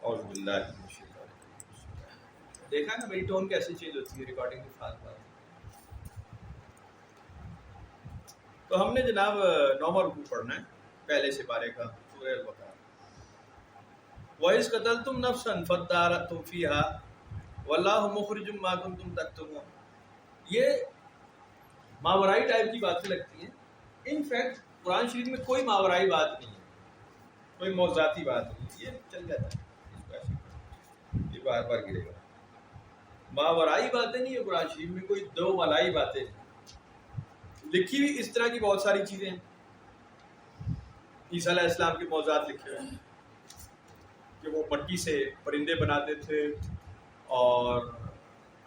اعوذ باللہ من الشیطان الرجیم۔ دیکھا نا میری ٹون کیسے چینج ہوتی ہے ریکارڈنگ کے ساتھ ساتھ۔ تو ہم نے جناب 9واں رکوع پڑھنا ہے پہلے سے پارے کا سورہ البقرہ۔ وَإِذْ قَتَلْتُمْ نَفْسًا فَادَّارَأْتُمْ فِيهَا وَاللَّهُ مُخْرِجٌ مَا كُنْتُمْ تَكْتُمُونَ۔ یہ ماورائی ٹائپ کی باتیں لگتی ہیں، ان فیکٹ قرآن شریف میں کوئی ماورائی بات نہیں ہے، کوئی موضوعاتی بات نہیں ہے، یہ چل جاتا ہے، اس کو ایسے یہ بار بار گرے گا۔ ماورائی باتیں نہیں ہے قرآن شریف میں، کوئی دو ملائی باتیں نہیں لکھی ہوئی۔ اس طرح کی بہت ساری چیزیں ہیں، عیسیٰ علیہ السلام کے موضوعات لکھے ہوئے ہیں کہ وہ مٹی سے پرندے بناتے تھے اور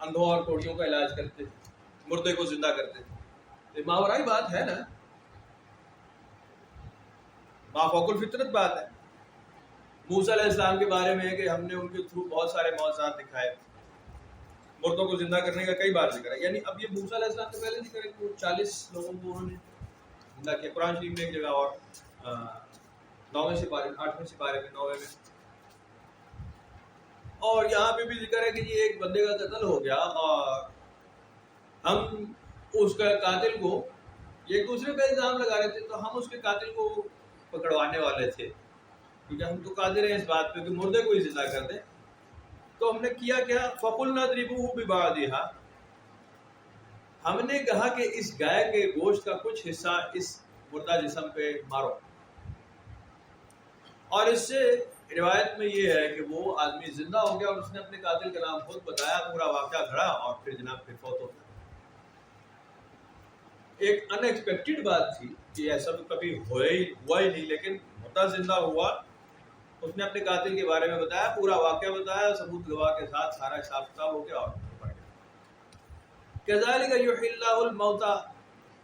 اندھوں اور کوڑیوں کا علاج کرتے تھے، مردے کو زندہ کرتے تھے۔ یہ ماورائی بات ہے نا، مافوق الفطرت بات ہے۔ موسیٰ علیہ السلام کے بارے میں ہے کہ ہم نے ان کے تھرو بہت سارے معجزات دکھائے، مردوں کو زندہ کرنے کا کئی بار ذکر ہے۔ یعنی اب یہ موسیٰ علیہ السلام سے پہلے ذکر ہے کہ وہ 40 لوگوں کو انہوں نے زندہ کیا۔ قرآن شریف میں ایک جگہ اور 9ویں سپارے 8ویں سپارے میں 9ویں میں، اور یہاں پہ بھی ذکر ہے کہ یہ ایک بندے کا قتل ہو گیا اور ہم اس کا قاتل کو ایک دوسرے پہ الزام لگا رہے تھے، تو ہم اس کے قاتل کو پکڑوانے والے تھے کیونکہ ہم تو قادر ہیں اس بات پہ کہ مردے کو ہی زندہ کر دیں۔ تو ہم نے کیا کیا، فَقُلْنَا اضْرِبُوهُ بِبَعْضِهَا، ہم نے کہا کہ اس گائے کے گوشت کا کچھ حصہ اس مردہ جسم پہ مارو۔ اور اس سے روایت میں یہ ہے کہ وہ آدمی زندہ ہو گیا اور اس نے اپنے قاتل کا نام خود بتایا، پورا واقعہ گھڑا اور پھر جناب پھر فوت ہو گیا۔ ایک ان ایکسپیکٹڈ بات تھی کہ ایسا تو کبھی ہوا ہی نہیں، لیکن مردہ زندہ ہوا، اس نے اپنے قاتل کے بارے میں بتایا، پورا واقعہ بتایا، ثبوت گواہ کے ساتھ سارا حساب کتاب ہو گیا اور پڑ گیا۔ كَذَلِكَ يُحْيِي اللَّهُ الْمَوْتَى،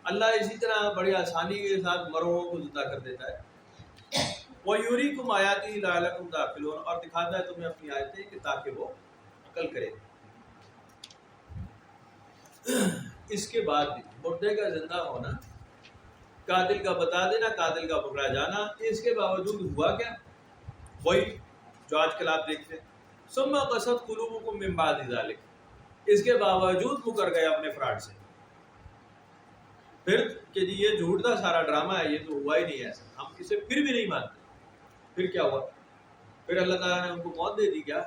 اللہ اسی طرح بڑی آسانی کے ساتھ مرووں کو زندہ کر دیتا ہے۔ وَيُرِيكُمْ آيَاتِهِ لَعَلَّكُمْ تَعْقِلُونَ، اور دکھاتا ہے تمہیں اپنی آیتیں کہ تاکہ وہ عقل کرے۔ اس کے بعد بھی مردے کا زندہ ہونا، قاتل کا بتا دینا، قاتل کا پکڑا جانا، اس کے باوجود ہوا کیا؟ وہی جو آج کل آپ دیکھتے ہیں، ثُمَّ قَسَتْ قُلُوبُكُم مِّن بَعْدِ ذَلِكَ، اس کے باوجود مکر گئے اپنے فراڈ سے، پھر کہ جی یہ جھوٹ تھا سارا ڈرامہ ہے، یہ تو ہوا ہی نہیں ایسا، ہم اسے پھر بھی نہیں مانتے۔ پھر کیا ہوا؟ پھر اللہ تعالیٰ نے ان کو موت دے دی کیا؟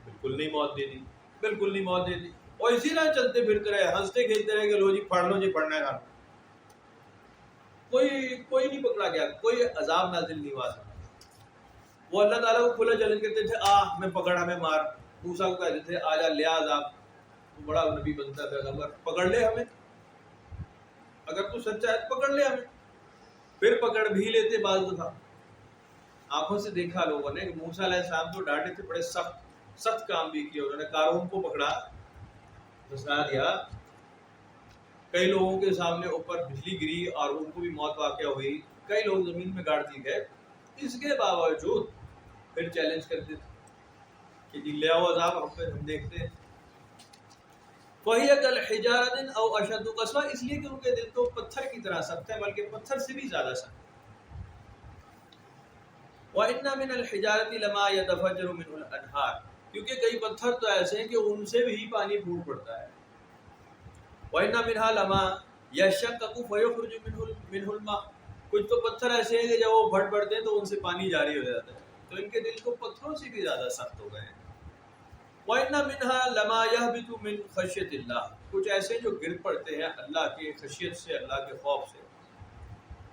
بالکل نہیں موت دے دی، بالکل نہیں موت دے دی، اور اسی طرح چلتے پھرتے رہے، ہنستے کھیلتے رہے کہ لو جی پڑھ لو جی پڑھنا ہے، کوئی نہیں پکڑا گیا، کوئی عذاب نازل نہیں ہوا۔ وہ اللہ تعالیٰ کو کھلا چیلنج کرتے تھے، ہمیں پکڑ ہمیں مار، موسیٰ کو کہتے تھے آجا لیا عذاب، تو بڑا نبی بنتا تھا، خبر پکڑ لے ہمیں، اگر تو سچا ہے پکڑ لے ہمیں۔ پھر پکڑ بھی لیتے بعض دفعہ، آنکھوں سے دیکھا لوگوں نے کہ موسیٰ علیہ السلام تو ڈانٹے تھے، بڑے سخت کام بھی کیے، انہوں نے قارون کو پکڑا، دھسا دیا، کئی لوگوں کے سامنے اوپر بجلی گری اور ان کو بھی موت واقع ہوئی، کئی لوگ زمین میں گاڑ دیے گئے۔ اس کے باوجود پھر چیلنج کرتے تھے کہ جی لے آؤ عذاب، ہم دیکھتے ہیں۔ وَهِيَ كَالْحِجَارَةِ أَوْ أَشَدُّ قَسْوَةً، اس لیے کہ ان کے دل تو پتھر کی طرح سخت ہے، بلکہ پتھر سے بھی زیادہ سخت۔ وَإِنَّ مِنَ الْحِجَارَةِ لَمَا يَتَفَجَّرُ مِنْهُ الْأَنْهَارُ، کیونکہ کئی پتھر تو ایسے ہیں کہ ان سے بھی پانی پھوٹ پڑتا ہے۔ وَإِنَّ مِنْهَا لَمَا يَشَّقَّقُ فَيُخْرِجُ مِنْهُ الْمَاءُ، کچھ تو پتھر ایسے ہیں کہ جب وہ پھٹ پڑتے ہیں تو ان سے پانی جاری ہو جاتا ہے، تو ان کے دل کو پتھروں سے بھی زیادہ سخت ہو گئے ہیں۔ وَإِنَّ مِنْهَا لَمَا يَهْبِطُ مِنْ خَشْيَةِ اللَّهِ، کچھ ایسے جو گر پڑتے ہیں اللہ کی خشیت سے، اللہ کے خوف سے۔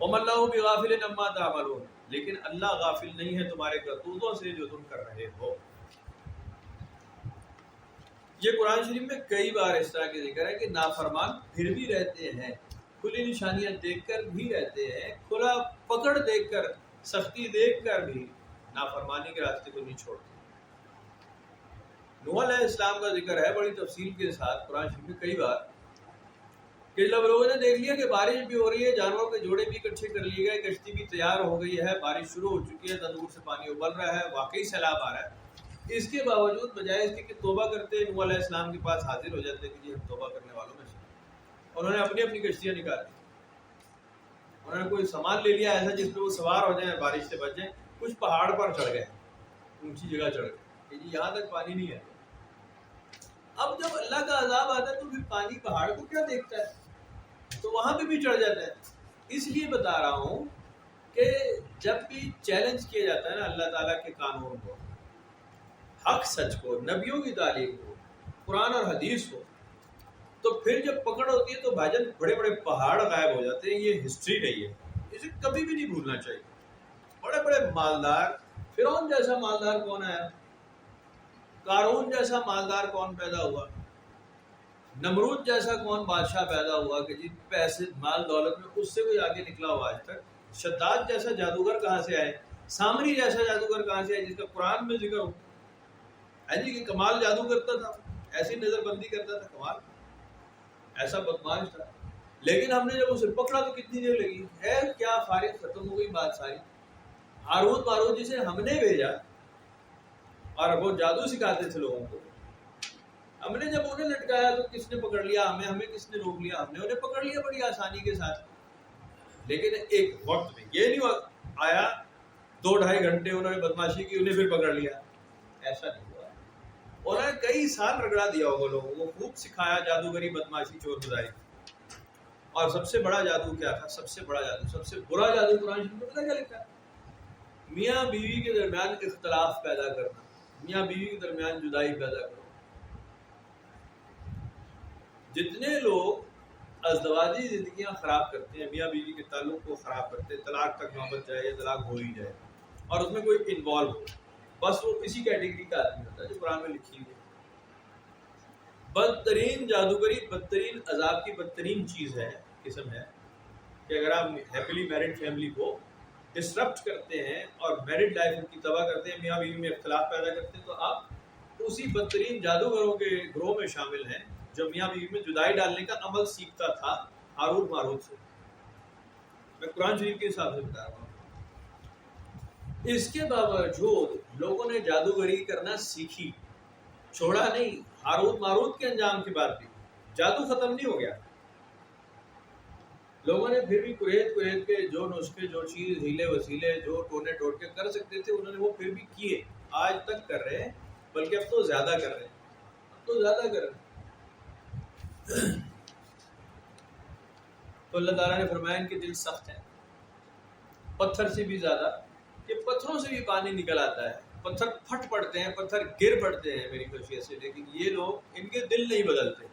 وَمَا اللَّهُ بِغَافِلٍ عَمَّا تَعْمَلُونَ، لیکن اللہ غافل نہیں ہے تمہارے کرتوتوں سے جو تم کر رہے ہو۔ یہ قرآن شریف میں کئی بار اس طرح کے ذکر ہے کہ نافرمان پھر بھی رہتے ہیں، کھلی نشانیاں دیکھ کر بھی رہتے ہیں، کھلا پکڑ دیکھ کر، سختی دیکھ کر بھی نافرمانی کے راستے کو نہیں چھوڑتے۔ نوح علیہ السلام کا ذکر ہے بڑی تفصیل کے ساتھ قرآن شریف میں کئی بار، کہ جب لوگوں نے دیکھ لیا کہ بارش بھی ہو رہی ہے، جانوروں کے جوڑے بھی اکٹھے کر لیے گئے، کشتی بھی تیار ہو گئی ہے، بارش شروع ہو چکی ہے، تندور سے پانی ابل رہا ہے، واقعی سیلاب آ رہا ہے، اس کے باوجود بجائے اس کے کہ توبہ کرتے، نوح علیہ السلام کے پاس حاضر ہو جاتے کہ جی ہم توبہ کرنے والوں میں سے، انہوں نے اپنی اپنی کشتیاں نکالی، انہوں نے کوئی سامان لے لیا ایسا جس پہ وہ سوار ہو جائیں، بارش سے بچ جائیں، کچھ پہاڑ پر چڑھ گئے، اونچی جگہ چڑھ گئے کہ جی یہاں تک پانی نہیں ہے. اب جب اللہ کا عذاب آتا ہے تو پھر پانی پہاڑ کو کیا دیکھتا ہے, تو وہاں پہ بھی چڑھ جاتا ہے. اس لیے بتا رہا ہوں کہ جب بھی چیلنج کیا جاتا ہے نا اللہ تعالیٰ کے قانون کو, حق سچ کو, نبیوں کی تعلیم کو, قرآن اور حدیث کو, تو پھر جب پکڑ ہوتی ہے تو بھائی جان بڑے بڑے پہاڑ غائب ہو جاتے ہیں. یہ ہسٹری نہیں ہے, اسے کبھی بھی نہیں بھولنا چاہیے. بڑے بڑے مالدار, فرعون جیسا مالدار کون ہے, قارون جیسا مالدار کون پیدا ہوا, نمرود جیسا کون بادشاہ پیدا ہوا کہ جی پیسے مال دولت میں اس سے کوئی آگے نکلا ہوا آج تک. شداد جیسا جادوگر کہاں سے آئے, سامری جیسا جادوگر کہاں سے آئے جس کا قرآن میں ذکر ہو ہے جی کہ کمال جادو کرتا تھا, ایسی نظر بندی کرتا تھا, کمال ایسا بدماش تھا. لیکن ہم نے جب اسے پکڑا تو کتنی دیر لگی ہے, کیا فارغ ختم ہو گئی بات ساری. ہاروت ماروت جسے ہم نے بھیجا اور وہ جادو سکھاتے تھے لوگوں کو, ہم نے جب انہیں لٹکایا تو کس نے پکڑ لیا ہمیں, ہمیں کس نے روک لیا, ہم نے انہیں پکڑ لیا بڑی آسانی کے ساتھ. لیکن ایک وقت میں یہ نہیں آیا 2-2.5 گھنٹے انہوں نے بدماشی کی انہیں پھر پکڑ لیا, ایسا نہیں ہوا. انہوں نے کئی سال رگڑا دیا ہوگا لوگوں کو, خوب سکھایا جادوگری, بدماشی, چور بزاری. اور سب سے بڑا جادو کیا تھا, سب سے بڑا جادو, سب سے برا جادو قرآن شریف میں پتہ کیا لکھا ہے, میاں بیوی کے درمیان اختلاف پیدا کرنا, میاں بیوی کے درمیان جدائی پیدا کرنا. جتنے لوگ ازدواجی زندگیاں خراب کرتے ہیں, میاں بیوی کے تعلق کو خراب کرتے ہیں, طلاق تک نوبت جائے یا طلاق ہو ہی جائے اور اس میں کوئی انوالو ہو, بس وہ اسی کیٹیگری کا آدمی ہوتا ہے جو قرآن میں لکھی ہوئی ہے. بدترین جادوگری, بدترین عذاب کی بدترین چیز ہے, قسم ہے کہ اگر آپ ہیپیلی میرڈ فیملی کو ڈسٹرپٹ کرتے ہیں اور میرڈ لائف ان کی تباہ کرتے ہیں, میاں بیوی میں اختلاف پیدا کرتے ہیں, تو آپ اسی بدترین جادوگروں کے گروہ میں شامل ہیں جو میاں بیوی میں جدائی ڈالنے کا عمل سیکھتا تھا ہاروت ماروت سے. میں قرآن شریف کے حساب سے بتا رہا ہوں. اس کے باوجود لوگوں نے جادوگری کرنا سیکھی, چھوڑا نہیں. ہاروت ماروت کے انجام کے بعد بھی جادو ختم نہیں ہو گیا. لوگوں نے پھر بھی قریت کے جو نسخے, جو چیز, ہیلے وسیلے, جو ٹونے ٹوٹ کے کر سکتے تھے انہوں نے وہ پھر بھی کیے, آج تک کر رہے ہیں, بلکہ اب تو زیادہ کر رہے ہیں, تو اللہ تعالیٰ نے فرمایا ان کے دل سخت ہیں, پتھر سے بھی زیادہ, کہ پتھروں سے بھی پانی نکل آتا ہے, پتھر پھٹ پڑتے ہیں, پتھر گر پڑتے ہیں میری خشیت سے, لیکن یہ لوگ, ان کے دل نہیں بدلتے,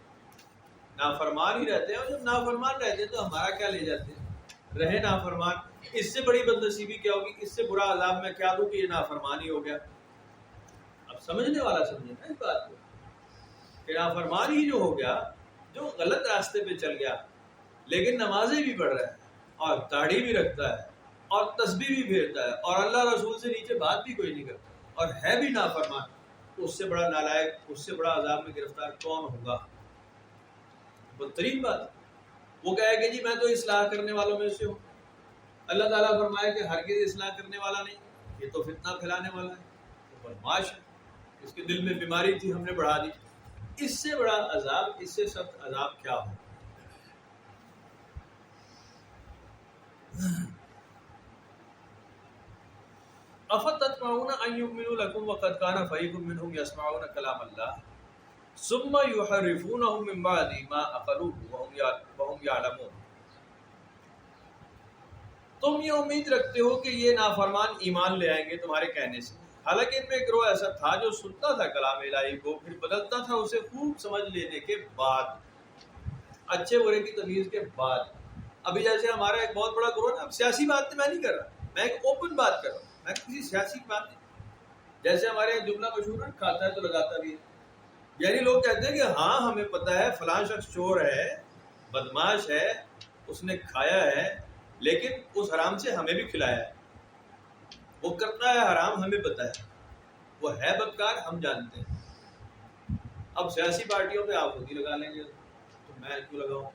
نافرمان ہی رہتے ہیں. اور جب نافرمان رہتے ہیں تو ہمارا کیا لے جاتے ہیں, رہے نافرمان. اس سے بڑی بدنصیبی کیا ہوگی, اس سے برا عذاب میں کیا دوں کہ یہ نافرمان ہی ہو گیا. اب سمجھنے والا سمجھے نا اس بات کو, کہ نافرمان ہی جو ہو گیا, جو غلط راستے پہ چل گیا, لیکن نمازیں بھی پڑھ رہا ہے اور داڑھی بھی رکھتا ہے اور تسبیح بھی پھیرتا ہے اور اللہ رسول سے نیچے بات بھی کوئی نہیں کرتا اور ہے بھی نافرمان, اس سے بڑا نالائق, اس سے بڑا عذاب میں گرفتار کون ہوگا. بدترین بات وہ کہے کہ جی میں تو اصلاح کرنے والوں میں سے ہوں. اللہ تعالیٰ فرمایا کہ ہرگز اصلاح کرنے والا نہیں, یہ تو فتنہ پھیلانے والا ہے, وہ بدماش ہے, اس کے دل میں بیماری تھی ہم نے بڑھا دی. اس سے بڑا عذاب, اس سے سخت عذاب کیا ہو. افتطمعون ان يؤمنوا لكم وقد كان فريق منهم يسمعون كلام الله ثم يحرفونه من بعد ما عقلوه وهم يعلمون. تم یہ امید رکھتے ہو کہ یہ نافرمان ایمان لے آئیں گے تمہارے کہنے سے, حالانکہ ان میں ایک گروہ ایسا تھا جو سنتا تھا کلام الہی کو, پھر بدلتا تھا اسے خوب سمجھ لینے کے بعد, اچھے برے کی تمیز کے بعد. ابھی جیسے ہمارا ایک بہت بڑا گروہ نا, اب سیاسی بات میں نہیں کر رہا, میں ایک اوپن بات کر رہا ہوں, میں کسی سیاسی بات نہیں. جیسے ہمارے ایک جملہ مشہور ہے, کھاتا ہے تو لگاتا بھی ہے. یعنی لوگ کہتے ہیں کہ ہاں ہمیں پتہ ہے فلاں شخص چور ہے, بدماش ہے, اس نے کھایا ہے, لیکن اس حرام سے ہمیں بھی کھلایا ہے, وہ کرتا ہے حرام, ہمیں پتہ ہے, وہ ہے بدکار, ہم جانتے ہیں. اب سیاسی پارٹیوں پہ آپ خود ہی لگا لیں گے تو میں کیوں لگاؤں.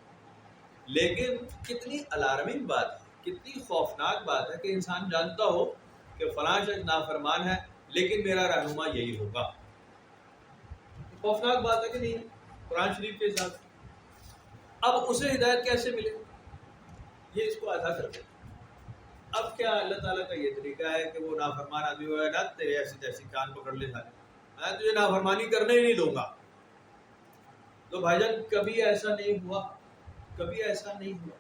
لیکن کتنی الارمنگ بات ہے, کتنی خوفناک بات ہے کہ انسان جانتا ہو کہ فلاں شخص نافرمان ہے لیکن میرا رہنما یہی ہوگا. خوفناک بات ہے کہ نہیں, قرآن شریف کے حساب سے. اب اسے ہدایت کیسے ملے, یہ اس کو ادا کر دیں. اب کیا اللہ تعالیٰ کا یہ طریقہ ہے کہ وہ نافرمان آدمی ہوا نا تیرے ایسی تیسی کان پکڑ لے سارے، میں تجھے نافرمانی کرنے ہی نہیں دوں گا. تو بھائی جان کبھی ایسا نہیں ہوا، کبھی ایسا نہیں ہوا.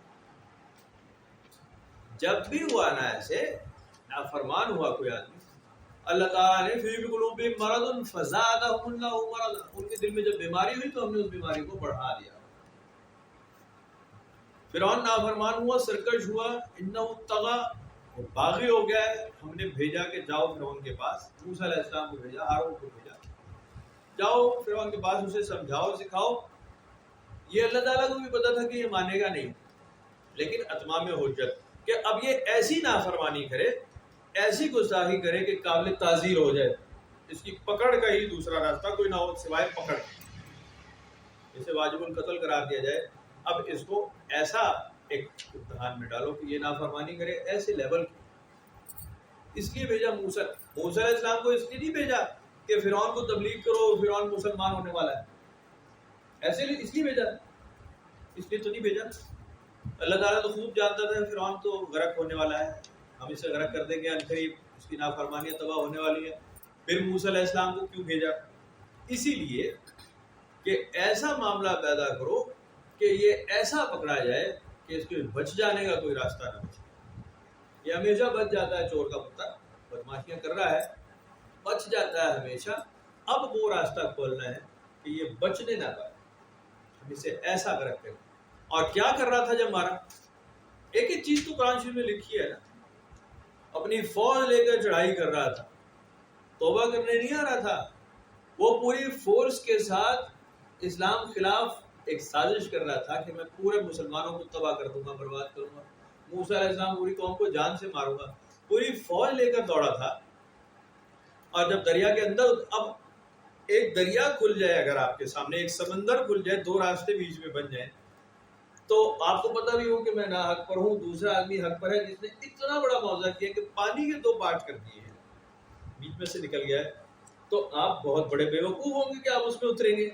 جب بھی ہوا نا ایسے نافرمان ہوا کوئی آدمی، اللہ تعالیٰ نے فی قلوبہم مرض فزادہم اللہ مرضا، ان کے دل میں جب بیماری ہوئی تو ہم نے اس بیماری کو بڑھا دیا. فرعون نافرمان ہوا، سرکش ہوا، انہ طغی، وہ باغی ہو گیا ہے. ہم نے بھیجا کہ جاؤ فرعون کے پاس، موسیٰ علیہ السلام کو بھیجا، ہارون کو بھیجا، جاؤ فرعون کے پاس، اسے سمجھاؤ سکھاؤ. یہ اللہ تعالیٰ کو بھی پتا تھا کہ یہ مانے گا نہیں، لیکن اتمام حجت کہ اب یہ ایسی نافرمانی کرے، ایسی گستاخی کرے کہ قابل تعزیر ہو جائے، اس کی پکڑ کا ہی دوسرا راستہ کوئی نہ ہو سوائے پکڑ، اسے واجب القتل قرار دیا جائے. اب اس کو ایسا ایک امتحان میں ڈالو کہ یہ نافرمانی کرے ایسے لیول کی. اس لیے بھیجا موسیٰ علیہ السلام کو، اس لیے نہیں بھیجا کہ فرعون کو تبلیغ کرو، فرعون مسلمان ہونے والا ہے، ایسے لیے اس لیے بھیجا، اس لیے تو نہیں بھیجا. اللہ تعالیٰ تو خوب جانتا تھا فرعون تو غرق ہونے والا ہے، ہم اسے غرق کر دیں گے، عنقریب اس کی نافرمانیاں تباہ ہونے والی ہیں. پھر موسیٰ علیہ السلام کو کیوں بھیجا؟ اسی لیے کہ ایسا معاملہ پیدا کرو کہ یہ ایسا پکڑا جائے کہ اس کے بچ جانے کا کوئی راستہ نہ بچے. یہ ہمیشہ بچ جاتا ہے، چور کا پتہ بدماشیاں کر رہا ہے، بچ جاتا ہے ہمیشہ. اب وہ راستہ کھولنا ہے کہ یہ بچنے نہ پائے، ہم اسے ایسا غرق کریں. اور کیا کر رہا تھا جب مارا؟ ایک ایک چیز تو قرآن شریف میں لکھی ہے نا. اپنی فوج لے کر چڑھائی کر رہا تھا، توبہ کرنے نہیں آ رہا تھا، وہ پوری فورس کے ساتھ اسلام خلاف ایک سازش کر رہا تھا کہ میں پورے مسلمانوں کو تباہ کر دوں گا، برباد کروں گا. موسیٰ علیہ السلام پوری قوم کو جان سے ماروں گا، پوری فوج لے کر دوڑا تھا. اور جب دریا کے اندر، اب ایک دریا کھل جائے اگر آپ کے سامنے، ایک سمندر کھل جائے، دو راستے بیچ میں بن جائیں، تو آپ کو پتہ بھی ہو کہ میں نہ حق پر ہوں، دوسرا آدمی حق پر ہے، جس نے اتنا بڑا معاوضہ کیا کہ پانی کے 2 پارٹ کر دیے ہیں، بیچ میں سے نکل گیا ہے. تو آپ بہت بڑے بیوقوف ہوں گے کہ آپ اس میں اتریں گے،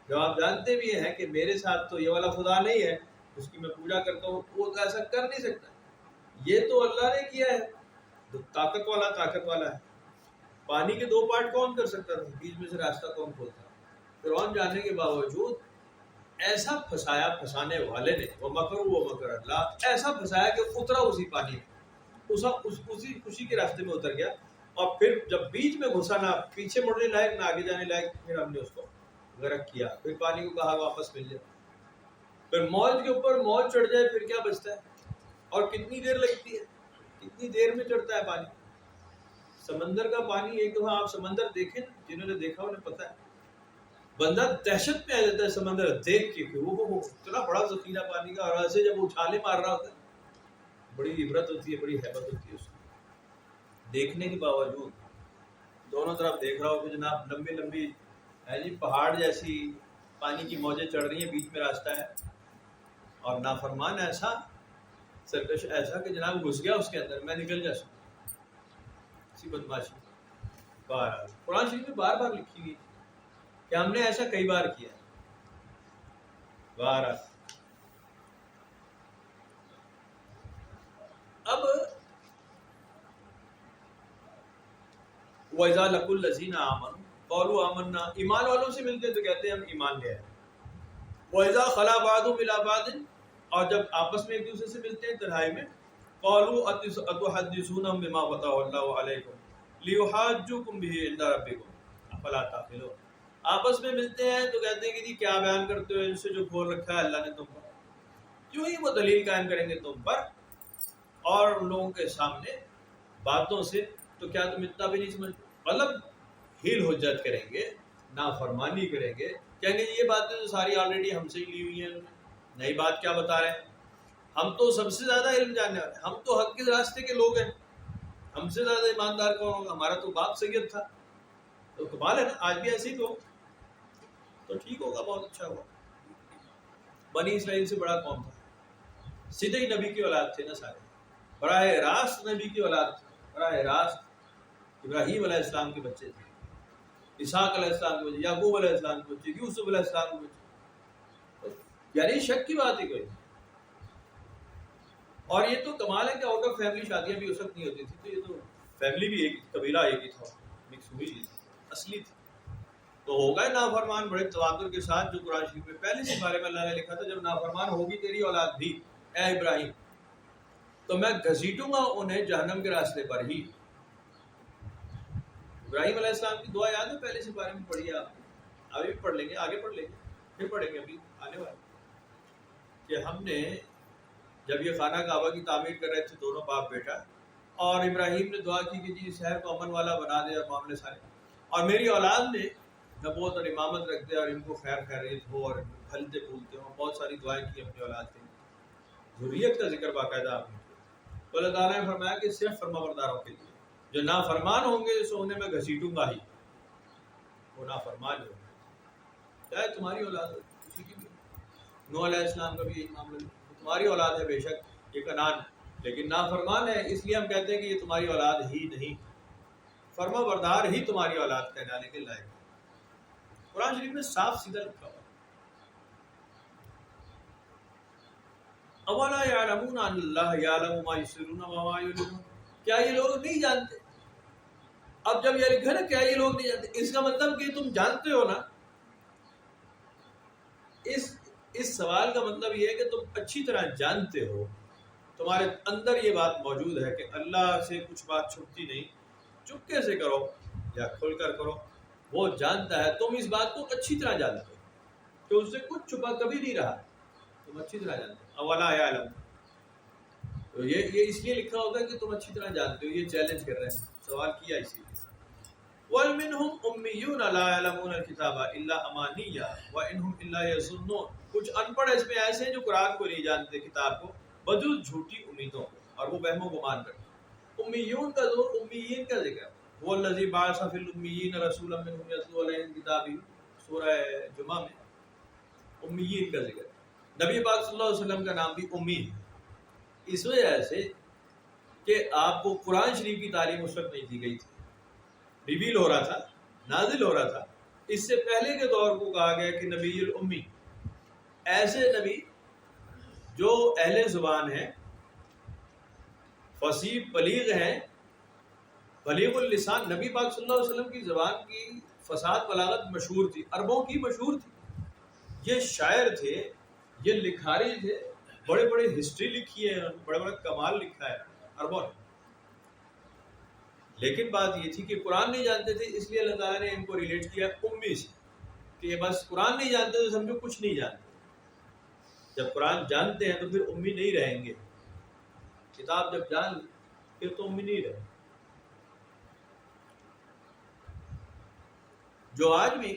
جب آپ جانتے بھی ہیں کہ میرے ساتھ تو یہ والا خدا نہیں ہے اس کی میں پوجا کرتا ہوں، وہ تو ایسا کر نہیں سکتا. یہ تو اللہ نے کیا ہے، تو طاقت والا ہے. پانی کے 2 پارٹ کون کر سکتا تھا؟ بیچ میں سے راستہ کون کھولتا؟ فرعون جاننے کے باوجود ایسا پھنسایا پھنسانے والے نے، وہ مکر اللہ، ایسا پھنسایا کہ اترا اسی پانی میں، اسی خوشی کے راستے میں اتر گیا. اور پھر جب بیچ میں گھسا، نہ پیچھے مڑنے لائق نہ آگے جانے لائق، پھر ہم نے اس کو غرق کیا. پھر پانی کو کہا واپس مل جائے، پھر موج کے اوپر موج چڑھ جائے، پھر کیا بچتا ہے؟ اور کتنی دیر لگتی ہے، کتنی دیر میں چڑھتا ہے پانی. سمندر کا پانی، ایک دفعہ آپ سمندر دیکھیں، جنہوں نے دیکھا انہیں پتہ ہے، بندہ دہشت میں آ جاتا ہے سمندر دیکھ کے کہ وہ اتنا بڑا ذخیرہ پانی کا، اور ایسے جب اچھالے مار رہا ہوتا ہے، بڑی عبرت ہوتی ہے، بڑی ہیبت ہوتی ہے اس کو دیکھنے کے باوجود. دونوں طرف دیکھ رہا ہو کہ جناب لمبی لمبی جی پہاڑ جیسی پانی کی موجیں چڑھ رہی ہیں، بیچ میں راستہ ہے، اور نافرمان ایسا، سرکش ایسا کہ جناب گھس گیا اس کے اندر، میں نکل جا سکتا، اسی بدماشی. بہرحال قرآن شریف میں بار بار لکھی ہوئی کہ ہم نے ایسا کئی بار کیا. بہرحال اب وَإِذَا لَقُوا الَّذِينَ آمَنُوا قَالُوا آمَنَّا، ایمان والوں سے ملتے ہیں تو کہتے ہیں ہم ایمان لے آئے. وَإِذَا خَلَا بَعْضُهُمْ إِلَىٰ بَعْضٍ، اور جب آپس میں ایک دوسرے سے ملتے ہیں تنہائی میں، قَالُوا أَتُحَدِّثُونَهُم بِمَا فَتَحَ اللَّهُ عَلَيْكُمْ لِيُحَاجُّوكُم بِهِ عِندَ رَبِّكُمْ أَفَلَا تَعْقِلُونَ. آپس میں ملتے ہیں تو کہتے ہیں کہ جی کیا بیان کرتے ہو ان سے جو کھول رکھا ہے اللہ نے تم پر. کیوں ہی وہ دلیل قائم کریں گے تم پر اور ان لوگوں کے سامنے باتوں سے، تو کیا تم اتنا بھی نہیں سمجھتے؟ مطلب ہیل حجت کریں گے، نافرمانی کریں گے، کہیں گے یہ باتیں تو ساری آلریڈی ہم سے ہی لی ہوئی ہیں، نئی بات کیا بتا رہے ہیں، ہم تو سب سے زیادہ علم جاننے والے، ہم تو حق کے راستے کے لوگ ہیں، ہم سے زیادہ ایماندار کون ہوگا، ہمارا تو باپ سید تھا. تو کمال ہے نا، آج بھی ایسے ہی تو ٹھیک ہوگا، بہت اچھا ہوا. بنی اسرائیل سے بڑا قوم تھا، سیدھے ہی نبی کی اولاد تھے نا سارے، براہ راست نبی کی اولاد تھے، براہ راست ابراہیم علیہ السلام کے بچے تھے، اسحاق علیہ السلام کے بچے، یعقوب علیہ السلام کے بچے، یوسف علیہ السلام کے بچے، یعنی شک کی بات ہی کوئی. اور یہ تو کمال ہے کہ آؤٹ آف فیملی شادیاں بھی اس وقت نہیں ہوتی تھی، تو یہ تو فیملی بھی ایک قبیلہ ایک ہی تھا، مکس ہوئی اصلی تھی. تو ہوگا نافرمان بڑے تواتر کے ساتھ، جو قرآن شریف میں پہلے سے بارے میں اللہ نے لکھا تھا، جب نافرمان ہوگی تیری اولاد بھی اے ابراہیم تو میں گھسیٹوں گا انہیں جہنم کے راستے پر ہی. ابراہیم علیہ السلام کی دعا یاد ہے، پہلے سے بارے میں پڑھی ہے آپ نے، ابھی بھی پڑھ لیں گے، آگے پڑھ لیں گے، پھر پڑھیں گے ابھی آنے والے، کہ ہم نے جب یہ خانہ کعبہ کی تعمیر کر رہے تھے دونوں باپ بیٹا، اور ابراہیم نے دعا کی کہ جی شہر کو امن والا بنا دے اور معاملے سارے، اور میری اولاد نے نبوت اور امامت رکھ دے اور ان کو خیر خیریت ہو اور پھلتے پھولتے ہوں. بہت ساری دعائیں کی اپنی اولاد کے لیے، ذریت کا ذکر باقاعدہ آپ نے. تو اللہ تعالیٰ نے فرمایا کہ صرف فرمانبرداروں کے لیے، جو نافرمان ہوں گے سو انہیں میں گھسیٹوں گا ہی. وہ نافرمان ہوں گے، چاہے تمہاری اولاد ہو، کسی کی بھی. نوح علیہ السلام کا بھی یہی معاملہ، تمہاری اولاد ہے بے شک یہ کنعان، لیکن نافرمان ہے، اس لیے ہم کہتے ہیں کہ یہ تمہاری اولاد ہی نہیں، فرما بردار ہی تمہاری اولاد کہلانے کے لائق. قرآن شریف میں صاف سیدھا لکھا ہوا. اولا یعلمون ان اللہ یعلم ما یسرون وما یعلنون، کیا یہ لوگ نہیں جانتے؟ اب جب یہ لکھا نا کیا یہ لوگ نہیں جانتے، اس کا مطلب کہ تم جانتے ہو نا. اس سوال کا مطلب یہ ہے کہ تم اچھی طرح جانتے ہو، تمہارے اندر یہ بات موجود ہے کہ اللہ سے کچھ بات چھپتی نہیں، چپکے سے کرو یا کھل کر کرو، وہ جانتا ہے. تم اس بات کو اچھی طرح جانتے ہو کہ اس سے کچھ چھپا کبھی نہیں رہا، تم اچھی طرح جانتے ہو. اولا یعلم، تو یہ اس لیے لکھا ہوگا کہ تم اچھی طرح جانتے ہو. یہ چیلنج کر رہے ہیں، سوال کیا اسی لیے. وَمِنْهُمْ أُمِّيُّونَ لَا يَعْلَمُونَ الْكِتَابَ إِلَّا أَمَانِيَّ وَإِنْهُمْ إِلَّا يَظُنُّونَ، کچھ ان پڑھ اس میں ایسے ہیں جو قرآن کو نہیں جانتے، کتاب کو، بجز جھوٹی امیدوں کو، اور وہ وہم و گمان کرتے ہیں. امیون کا زور امیین کا ذکر، وہ الذی بعث فی الامیین رسولا منہم یتلو علیہم کتابہ، سورہ جمعہ میں امیین کا ذکر. نبی پاک صلی اللہ علیہ وسلم کا نام بھی امی ہے، اس وجہ سے کہ آپ کو قرآن شریف کی تعلیم اس وقت نہیں دی گئی تھی، ریویل ہو رہا تھا، نازل ہو رہا تھا. اس سے پہلے کے دور کو کہا گیا کہ نبی الامی، ایسے نبی جو اہل زبان ہیں، فصیح بلیغ ہیں، بلیغ اللسان. نبی پاک صلی اللہ علیہ وسلم کی زبان کی فصاحت بلاغت مشہور تھی، عربوں کی مشہور تھی. یہ شاعر تھے، یہ لکھاری تھے، بڑے بڑے ہسٹری لکھی ہے، بڑے بڑے کمال لکھا ہے عربوں نے. لیکن بات یہ تھی کہ قرآن نہیں جانتے تھے، اس لیے اللہ تعالیٰ نے ان کو ریلیٹ کیا امی سے، کہ یہ بس قرآن نہیں جانتے تو سمجھو کچھ نہیں جانتے. جب قرآن جانتے ہیں تو پھر امی نہیں رہیں گے. کتاب جب جان پھر تو امی نہیں رہیں. جو آج بھی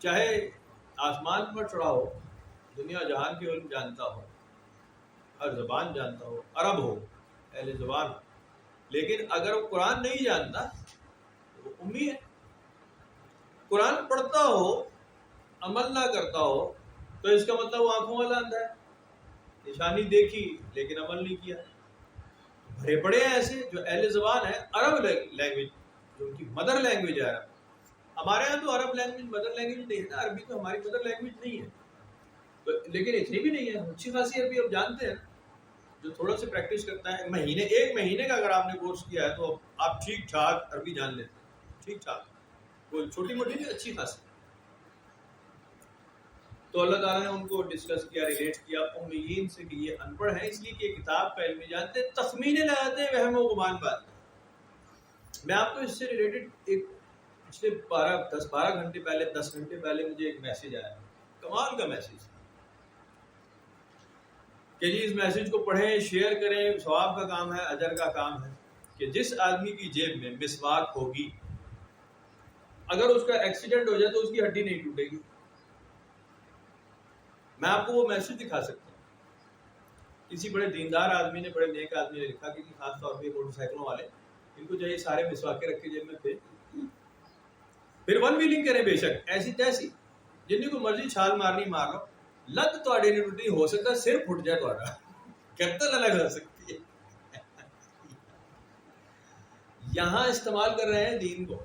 چاہے آسمان پر چڑھا ہو، دنیا جہان کے علم جانتا ہو، ہر زبان جانتا ہو، عرب ہو، اہل زبان ہو، لیکن اگر وہ قرآن نہیں جانتا تو وہ امی ہے. قرآن پڑھتا ہو، عمل نہ کرتا ہو، تو اس کا مطلب وہ آنکھوں والا اندھا ہے، نشانی دیکھی لیکن عمل نہیں کیا. بھرے پڑے ہیں ایسے جو اہل زبان ہے، عرب لینگویج جو ان کی مدر لینگویج ہے. عرب ہمارے یہاں تو عرب لینگویج مدر لینگویج نہیں ہے نا، عربی تو ہماری مدر لینگویج نہیں ہے، تو لیکن اتنی بھی نہیں ہے. اچھی خاصی عربی اب جانتے ہیں، جو تھوڑا سے پریکٹس کرتا ہے، ایک مہینے کا اگر آپ نے کورس کیا ہے تو آپ ٹھیک ٹھاک عربی جان لیتے ہیں، ٹھیک ٹھاک، کوئی چھوٹی موٹی نہیں، اچھی خاصی. تو اللہ تعالیٰ نے ان کو ڈسکس کیا، ریلیٹ کیا امیین سے کہ یہ ان پڑھ ہیں، اس لیے کہ کتاب کا علم جانتے، تخمینے لگاتے ہیں، وہم و گمان بات. میں آپ کو اس سے ریلیٹڈ ایک پچھلے 12 گھنٹے پہلے، 10 گھنٹے پہلے مجھے ایک میسج آیا، کمال کا میسج، کہ جی اس میسج کو پڑھیں، شیئر کریں، ثواب کا کام ہے، اجر کا کام ہے، کہ جس آدمی کی جیب میں مسواک ہوگی، اگر اس کا ایکسیڈنٹ ہو جائے تو اس کی ہڈی نہیں ٹوٹے گی. میں آپ کو وہ میسج دکھا سکتا ہوں. کسی بڑے دیندار آدمی نے، بڑے نیک آدمی نے لکھا کہ خاص طور پہ موٹر سائیکلوں والے، ان کو چاہیے سارے مسواکیں رکھ کے جیب میں پھر ون ویلنگ کریں، بے شک ایسی تیسی، جن کو مرضی چھال مارنی مار لو، لت تو نہیں ٹوٹی، ہو سکتا ہے سر پھٹ جائے تھوڑا، قتل الگ ہو سکتی ہے. یہاں استعمال کر رہے ہیں دین کو.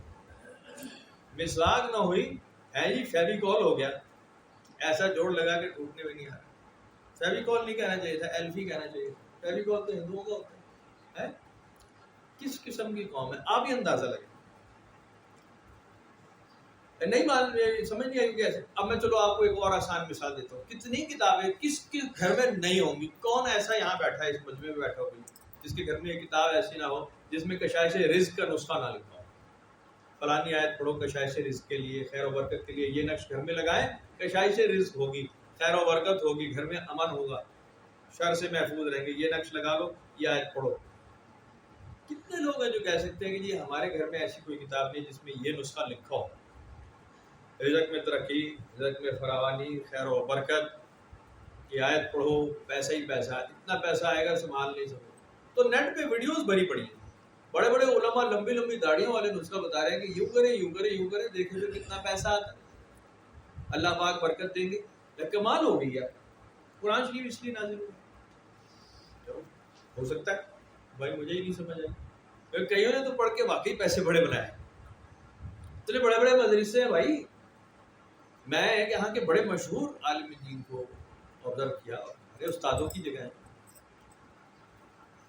مسواک نہ ہوئی ہے جی فیویکول ہو گیا، ایسا جوڑ لگا کہ ٹوٹنے میں نہیں آ رہا. فیویکول نہیں کہنا چاہیے تھا، ایلفی کہنا چاہیے تھا. ٹیلی کال تو ہندوؤں کا ہوتا ہے. کس قسم کی قوم ہے آپ ہی اندازہ لگے. نہیں سمجھ نہیں آئی کیسے. اب میں چلو آپ کو ایک اور آسان مثال دیتا ہوں. کتنی کتابیں کس کے گھر میں نہیں ہوں گی؟ کون ایسا یہاں بیٹھا ہے اس مجمع میں بیٹھا ہوگی جس کے گھر میں یہ کتاب ایسی نہ ہو جس میں کشائش رزق کا نسخہ نہ لکھا ہو؟ فلانی آیت پڑھو کشائش رزق کے لیے، خیر و برکت کے لیے، یہ نقش گھر میں لگائیں، کشائش رزق ہوگی، خیر و برکت ہوگی، گھر میں امن ہوگا، شر سے محفوظ رہیں گے. یہ نقش لگا لو، یہ آیت پڑھو. کتنے لوگ ہیں جو کہہ سکتے ہیں کہ جی ہمارے گھر میں ایسی کوئی کتاب نہیں جس میں یہ نسخہ لکھا ہو، رزق میں ترقی، رزق میں فراوانی، خیر و برکت، یہ آیت پڑھو، پیسہ ہی پیسہ، اتنا پیسہ آئے گا سنبھال نہیں سکو. تو نیٹ پہ ویڈیوز بھری پڑی ہیں، بڑے بڑے علماء لمبی لمبی داڑیوں والے نسخہ بتا رہے ہیں کہ یوں کریں یوں کریں یوں کریں، دیکھیں تو کتنا پیسہ آتا ہے، اللہ پاک برکت دیں گے. کمال ہو گئی یار. قرآن شریف اس لیے نازل ہو سکتا ہے بھائی مجھے ہی نہیں سمجھ آئی. کئیوں نے تو پڑھ کے واقعی پیسے بڑے بنائے، اتنے بڑے بڑے مدرسے ہیں بھائی. میں یہاں کے بڑے مشہور عالم دین کو آبزرو کیا، میرے استادوں کی جگہ ہے.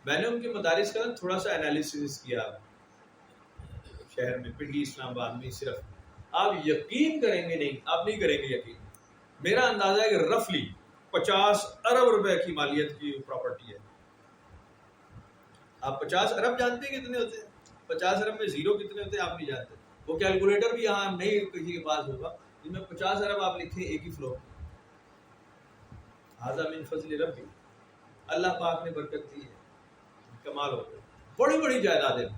میں نے ان کے مدارس کا تھوڑا سا انالیسس کیا شہر میں، پنڈی اسلام آباد میں. صرف آپ یقین کریں گے نہیں، آپ نہیں کریں گے یقین. میرا اندازہ ہے کہ رفلی 50 ارب روپے کی مالیت کی پراپرٹی ہے. آپ 50 ارب جانتے ہیں کتنے ہوتے ہیں؟ 50 ارب میں زیرو کتنے ہوتے ہیں آپ نہیں جانتے. وہ کیلکولیٹر بھی یہاں نہیں کسی کے پاس ہوگا جن میں 50 ارب آپ لکھیں ایک ہی فلور. ھذا من فضل ربی، اللہ پاک نے برکت دی ہے. کمال ہو گیا. بڑی بڑی جائیدادیں،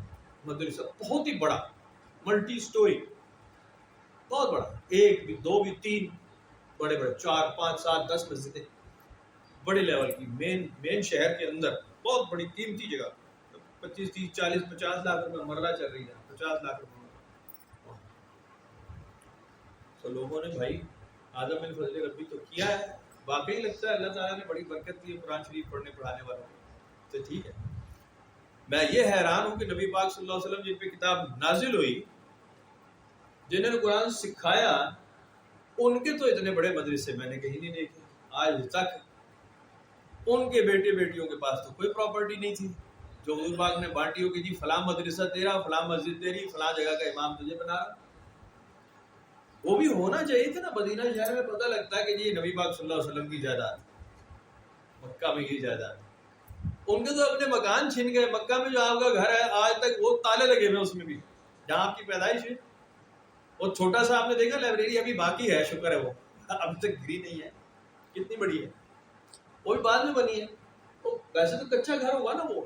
مدرسہ بہت ہی بڑا، ملٹی سٹوری، بہت بڑا، ایک بھی دو بھی تین، بڑے بڑے 4 5 7 10 مسجدیں، بڑے لیول کی، مین شہر کے اندر، بہت بڑی قیمتی جگہ. 25 30 40 50 لاکھ روپے مرلہ چل رہی ہے، 50 لاکھ روپے. تو لوگوں نے بھائی آدم من فضل ربی تو کیا ہے. واقعی لگتا ہے اللہ تعالیٰ نے بڑی برکت دی ہے قرآن شریف پڑھنے پڑھانے والوں کو. تو ٹھیک ہے. میں یہ حیران ہوں کہ نبی پاک صلی اللہ علیہ وسلم جن پہ کتاب نازل ہوئی، جنہوں نے قرآن سکھایا، ان کے تو اتنے بڑے مدرسے میں نے کہیں نہیں دیکھے آج تک. ان کے بیٹے بیٹیوں کے پاس تو کوئی پراپرٹی نہیں تھی جو حضور پاک نے بانٹی ہو کہ جی فلاں مدرسہ تیرا، فلاں مسجد تیری، فلاں جگہ کا امام تجھے بنا رہا. وہ بھی ہونا چاہیے تھا نا. مدینہ شہر میں پتہ لگتا ہے کہ جی نبی پاک صلی اللہ علیہ وسلم کی جائیداد، مکہ میں کی جائیداد. ان کے تو اپنے مکان چھن گئے. مکہ میں جو آپ کا گھر ہے آج تک وہ تالے لگے ہوئے اس میں بھی، جہاں آپ کی پیدائش ہے. وہ چھوٹا سا آپ نے دیکھا لائبریری ابھی باقی ہے، شکر ہے وہ ابھی تک گری نہیں ہے. کتنی بڑی ہے، وہ بھی بعد میں بنی ہے. ویسے تو کچا گھر ہوگا نا وہ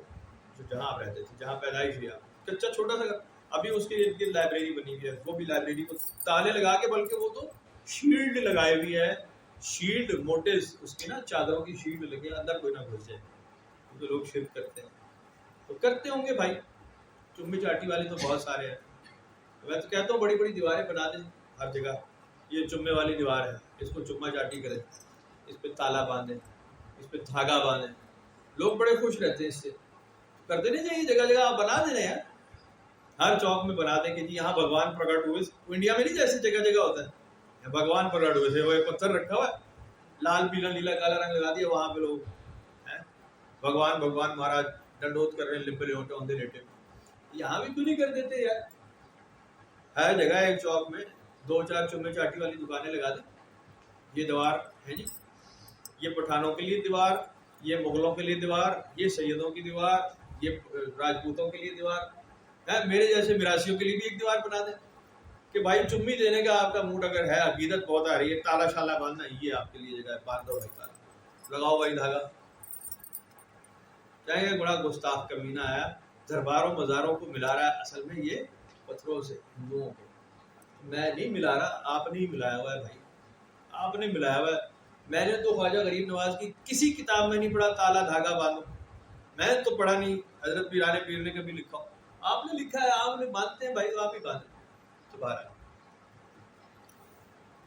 جو جہاں آپ رہتے تھے، جہاں پیدائش ہوئی آپ، کچا چھوٹا سا گھر. ابھی اس کے ارد گرد لائبریری بنی ہوئی ہے. وہ بھی لائبریری کو تالے لگا کے، بلکہ وہ تو شیلڈ لگائے ہوئی ہے، شیلڈ موٹے اس کی نا چادروں کی شیلڈ لگے، اندر کوئی نہ گھس جائے. تو لوگ شرک کرتے ہیں، تو کرتے ہوں گے بھائی. چمی چاٹی والے تو بہت سارے ہیں. میں تو کہتا ہوں بڑی بڑی دیواریں بنا دیں ہر جگہ. یہ چمے والی دیوار ہے، اس کو چما چاٹی کریں، اس پہ تالا باندھیں، اس پہ دھاگا باندھیں. لوگ بڑے خوش رہتے ہیں اس سے. کر دینے چاہیے جگہ جگہ. آپ بنا دیں یار، ہر چوک میں بنا دیں کہ جی یہاں بھگوان پرگٹ ہوئے. انڈیا میں نہیں جیسے جگہ جگہ ہوتا ہے بھگوان پرگٹ ہوئے تھے، وہ ایک پتھر رکھا ہوا ہے، لال پیلا نیلا کالا رنگ لگا دیا، وہاں پہ لوگ بھگوان بھگوان مہاراج ڈنڈوت کر رہے ہیں، لمبے لوٹے ہوندے لیٹے. یہاں بھی کیوں نہیں کر دیتے یار؟ ہر جگہ ایک چوک میں 2 4 چمے چاٹی والی دکانیں لگا دیں. یہ دیوار ہے جی، یہ پٹھانوں کے لیے دیوار، یہ مغلوں کے لیے دیوار، یہ سیدوں کی دیوار، یہ راجپوتوں کے لیے دیوار ہے. میرے جیسے میراثیوں کے لیے بھی ایک دیوار بنا دیں کہ بھائی چمی دینے کا آپ کا موڈ اگر ہے، عقیدت بہت آ رہی ہے، تالا شالا باندھنا، یہ آپ کے لیے جگہ ہے. باندھ دو بھائی تالا، لگاؤ بھائی دھاگا. چاہے بڑا گستاخ کمینہ آیا، درباروں مزاروں کو ملا رہا ہے اصل میں یہ پتھروں سے ہندوؤں کو. میں نہیں ملا رہا، آپ نے ہی ملایا ہوا ہے بھائی، آپ نے ملایا ہوا ہے. میں نے تو خواجہ غریب نواز کی کسی کتاب میں نہیں پڑھا تالا دھاگا باندھو. میں نے تو پڑھا نہیں. حضرت پیران پیر نے کبھی لکھا، آپ نے لکھا ہے، آپ نے باندھتے ہیں بھائی، تو آپ ہی باندھیں. دوبارہ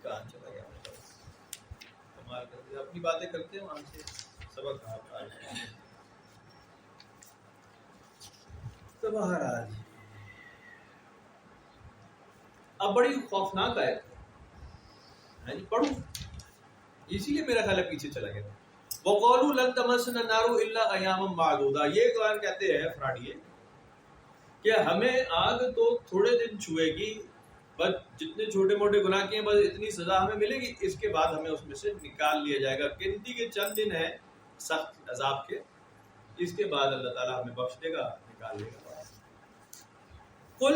کہاں چلا گیا؟ کمال کرتے اپنی باتیں کرتے ہیں، وہاں سے سبق آج. اب بڑی خوفناک آیت ہے جی، پڑھوں، اسی لیے میرا خیال ہے پیچھے چلا گیا. وَقَالُوا لَن تَمَسَّنَا النَّارُ إِلَّا أَيَّامًا مَّعْدُودَةً، یہ قرآن کہتے ہیں فراڈیے کہ ہمیں آگ تو تھوڑے دن چھوئے گی، بس جتنے چھوٹے موٹے گناہ کیے بس اتنی سزا ہمیں ملے گی، اس کے بعد ہمیں اس میں سے نکال لیا جائے گا، گنتی کے چند دن ہیں سخت عذاب کے، اس کے بعد اللہ تعالیٰ ہمیں بخش دے گا، نکال لے گا۔ قل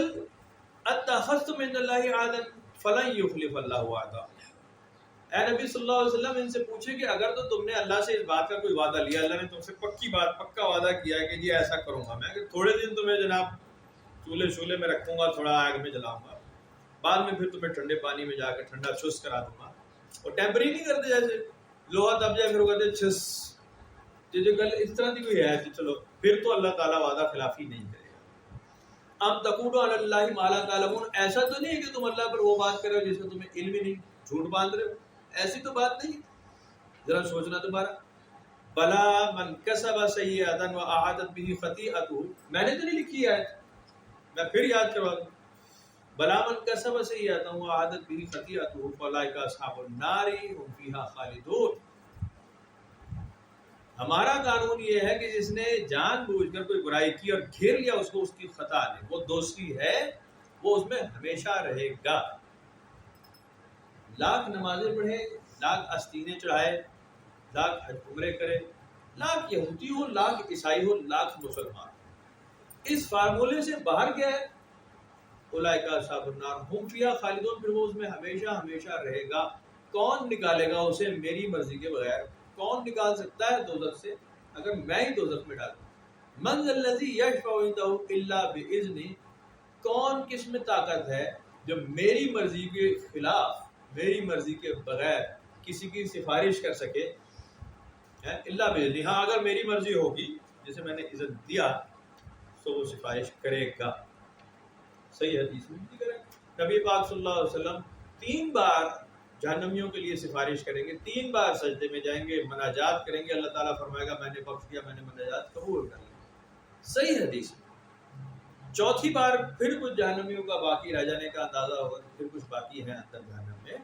اتخذتم من اللہ عہدا فلن یخلف اللہ وعدہ، اے نبی صلی اللہ علیہ وسلم ان سے پوچھے کہ اگر تو تم نے اللہ سے اس بات کا کوئی وعدہ لیا، اللہ نے تم سے پکی بات پکا وعدہ کیا ہے کہ جی ایسا کروں گا میں کہ تھوڑے دن تمہیں جناب چولہے شولے میں رکھوں گا، تھوڑا آگ میں جلاؤں گا، بعد میں پھر تمہیں ٹھنڈے پانی میں جا کے ٹھنڈا چس کرا دوں گا، اور ٹیمپری نہیں کرتے جیسے لوہا دب جائے پھر وہ کہتے چھس، جو گل اس طرح کی کوئی ہے کہ چلو پھر تو اللہ تعالیٰ وعدہ خلافی نہیں کرے گا۔ ام تقولوا علی اللہ ما لا تعلمون، ایسا تو نہیں ہے کہ تم اللہ پر وہ بات کر رہے ہو جس کا تمہیں علم ہی نہیں، جھوٹ باندھ رہے ہو، ایسی تو بات نہیں، ذرا سوچنا دوبارہ۔ بلا من کسب سیئۃ واحاطت به خطیئته، میں نے تو نہیں لکھی ہے، میں پھر یاد کروا دوں، بلا من کسب سیئۃ واحاطت به خطیئته فاولئک اصحاب النار هم فیها خالدون۔ ہمارا قانون یہ ہے کہ جس نے جان بوجھ کر کوئی برائی کی اور گھیر لیا اس کو اس کی خطا نے، وہ دوستی ہے، وہ اس میں ہمیشہ رہے گا۔ لاکھ نمازیں پڑھے، لاکھ آستینیں چڑھائے، لاکھ حج عمرے کرے، لاکھ یہودی ہو، لاکھ عیسائی ہو، لاکھ مسلمان، اس فارمولے سے باہر گیا ہے، اولئک اصحاب النار هم فیہا خالدون، پھر وہ اس میں ہمیشہ ہمیشہ رہے گا۔ کون نکالے گا اسے میری مرضی کے بغیر؟ کون نکال سکتا ہے دوزخ سے اگر میں ہی دوزخ میں ڈالوں؟ من ذا الذی یشفع عندہ الا باذنہ، کون کس میں طاقت ہے جو میری مرضی کے خلاف، میری مرضی کے بغیر کسی کی سفارش کر سکے؟ الا باذنہ، ہاں اگر میری مرضی ہوگی جسے میں نے اذن دیا تو وہ سفارش کرے گا۔ صحیح حدیث میں ذکر ہے، نبی پاک صلی اللہ علیہ وسلم 3 بار جہنمیوں کے لیے سفارش کریں گے، 3 بار سجدے میں جائیں گے، مناجات کریں گے، اللہ تعالیٰ فرمائے گا میں نے بخش دیا، میں نے مناجات قبول کر لی۔ صحیح حدیث میں 4تھی بار پھر کچھ جہنمیوں کا باقی رہ جانے کا اندازہ ہوگا، پھر کچھ باقی ہیں اندر جہنم میں،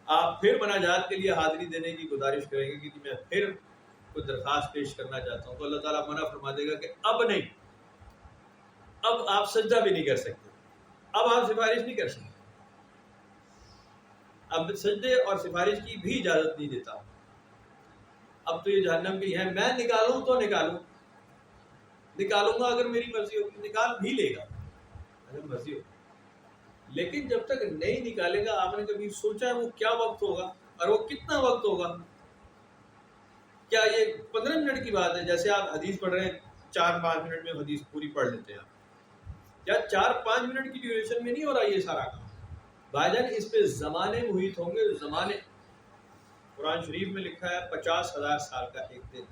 آپ پھر مناجات کے لیے حاضری دینے کی گزارش کریں گے کہ میں پھر کوئی درخواست پیش کرنا چاہتا ہوں، تو اللہ تعالیٰ منع فرما دے گا کہ اب نہیں، اب آپ سجدہ بھی نہیں کر سکتے، اب آپ سفارش نہیں کر سکتے، اب سجدے اور سفارش کی بھی اجازت نہیں دیتا، اب تو یہ جہنم کی ہے، میں نکالوں تو نکالوں گا اگر میری مرضی ہوگی، نکال بھی لے گا اگر مرضی ہوگی، لیکن جب تک نہیں نکالے گا، آپ نے کبھی سوچا ہے وہ کیا وقت ہوگا اور وہ کتنا وقت ہوگا؟ کیا یہ 15 منٹ کی بات ہے جیسے آپ حدیث پڑھ رہے ہیں 4-5 منٹ میں حدیث پوری پڑھ لیتے ہیں، کیا 4-5 منٹ کی ڈیوریشن میں نہیں ہو رہا یہ سارا کام؟ بھائی جان اس پہ زمانے محیط ہوں گے، زمانے، قرآن شریف میں لکھا ہے 50,000 سال کا ایک دن،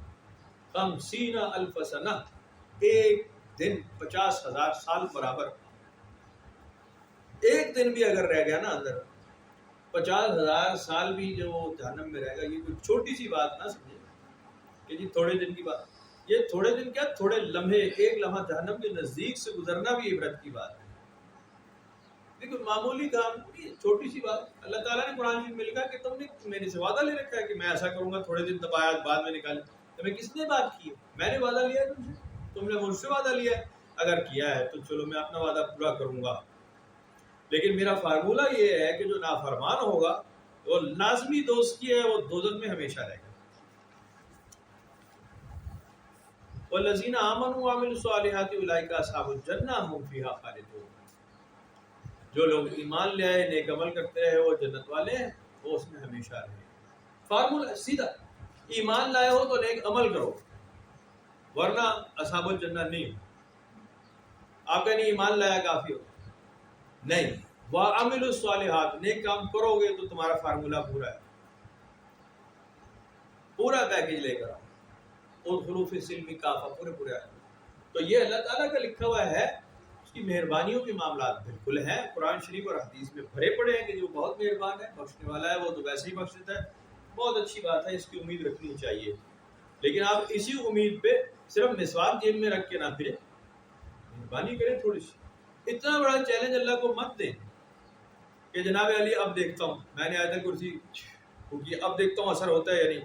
50,000 سنہ، ایک دن 50,000 سال برابر، ایک دن بھی اگر رہ گیا نا اندر، 50,000 سال بھی جو جہنم میں رہے گا، یہ کوئی چھوٹی سی بات نہ سمجھے کہ جی تھوڑے دن کی بات، یہ تھوڑے دن کیا، تھوڑے لمحے، ایک لمحہ جہنم کے نزدیک سے گزرنا بھی عبرت کی بات ہے، دیکھو معمولی کام نہیں، چھوٹی سی بات۔ اللہ تعالیٰ نے قرآن میں لکھا کہ تم نے میرے سے وعدہ لے رکھا ہے کہ میں ایسا کروں گا، تھوڑے دن دبایا بعد میں نکالے، تمہیں کس نے بات کی ہے؟ میں نے وعدہ لیا ہے تم سے، تم نے مجھ سے وعدہ لیا ہے، اگر کیا ہے تو چلو میں اپنا وعدہ پورا کروں گا، لیکن میرا فارمولہ یہ ہے کہ جو نافرمان ہوگا وہ لازمی دوستی ہے، وہ دوزخ میں ہمیشہ رہے گا۔ والذین آمنوا وعملوا الصالحات اولئک اصحاب الجنہ هم فیہا خالدون، جو لوگ ایمان لے آئے، نیک عمل کرتے رہے، وہ جنت والے ہیں، وہ اس میں ہمیشہ رہے۔ فارمولہ سیدھا، ایمان لائے ہو تو نیک عمل کرو، ورنہ اصحاب الجنہ نہیں ہو۔ آپ کا نہیں ایمان لایا کافی ہو نہیں، وَعَمِلُوا الصَّالِحَاتِ، نیک کام کرو گے تو تمہارا فارمولہ پورا ہے، پورا پیکیج لے کر آؤ، ادخلوا فی السلم کافہ، پورے آئے۔ تو یہ اللہ تعالیٰ کا لکھا ہوا ہے، اس کی مہربانیوں کے معاملات بالکل ہیں، قرآن شریف اور حدیث میں بھرے پڑے ہیں کہ جو بہت مہربان ہے، بخشنے والا ہے، وہ تو ویسے ہی بخش دیتا ہے، بہت اچھی بات ہے، اس کی امید رکھنی چاہیے، لیکن آپ اسی امید پہ صرف مسواک جیب میں رکھ کے نہ پھریں، مہربانی کریں تھوڑی سی۔ اتنا بڑا چیلنج اللہ کو مت دیں کہ جناب علی اب دیکھتا ہوں، میں نے آیت کرسی کی اب دیکھتا ہوں اثر ہوتا ہے یا نہیں،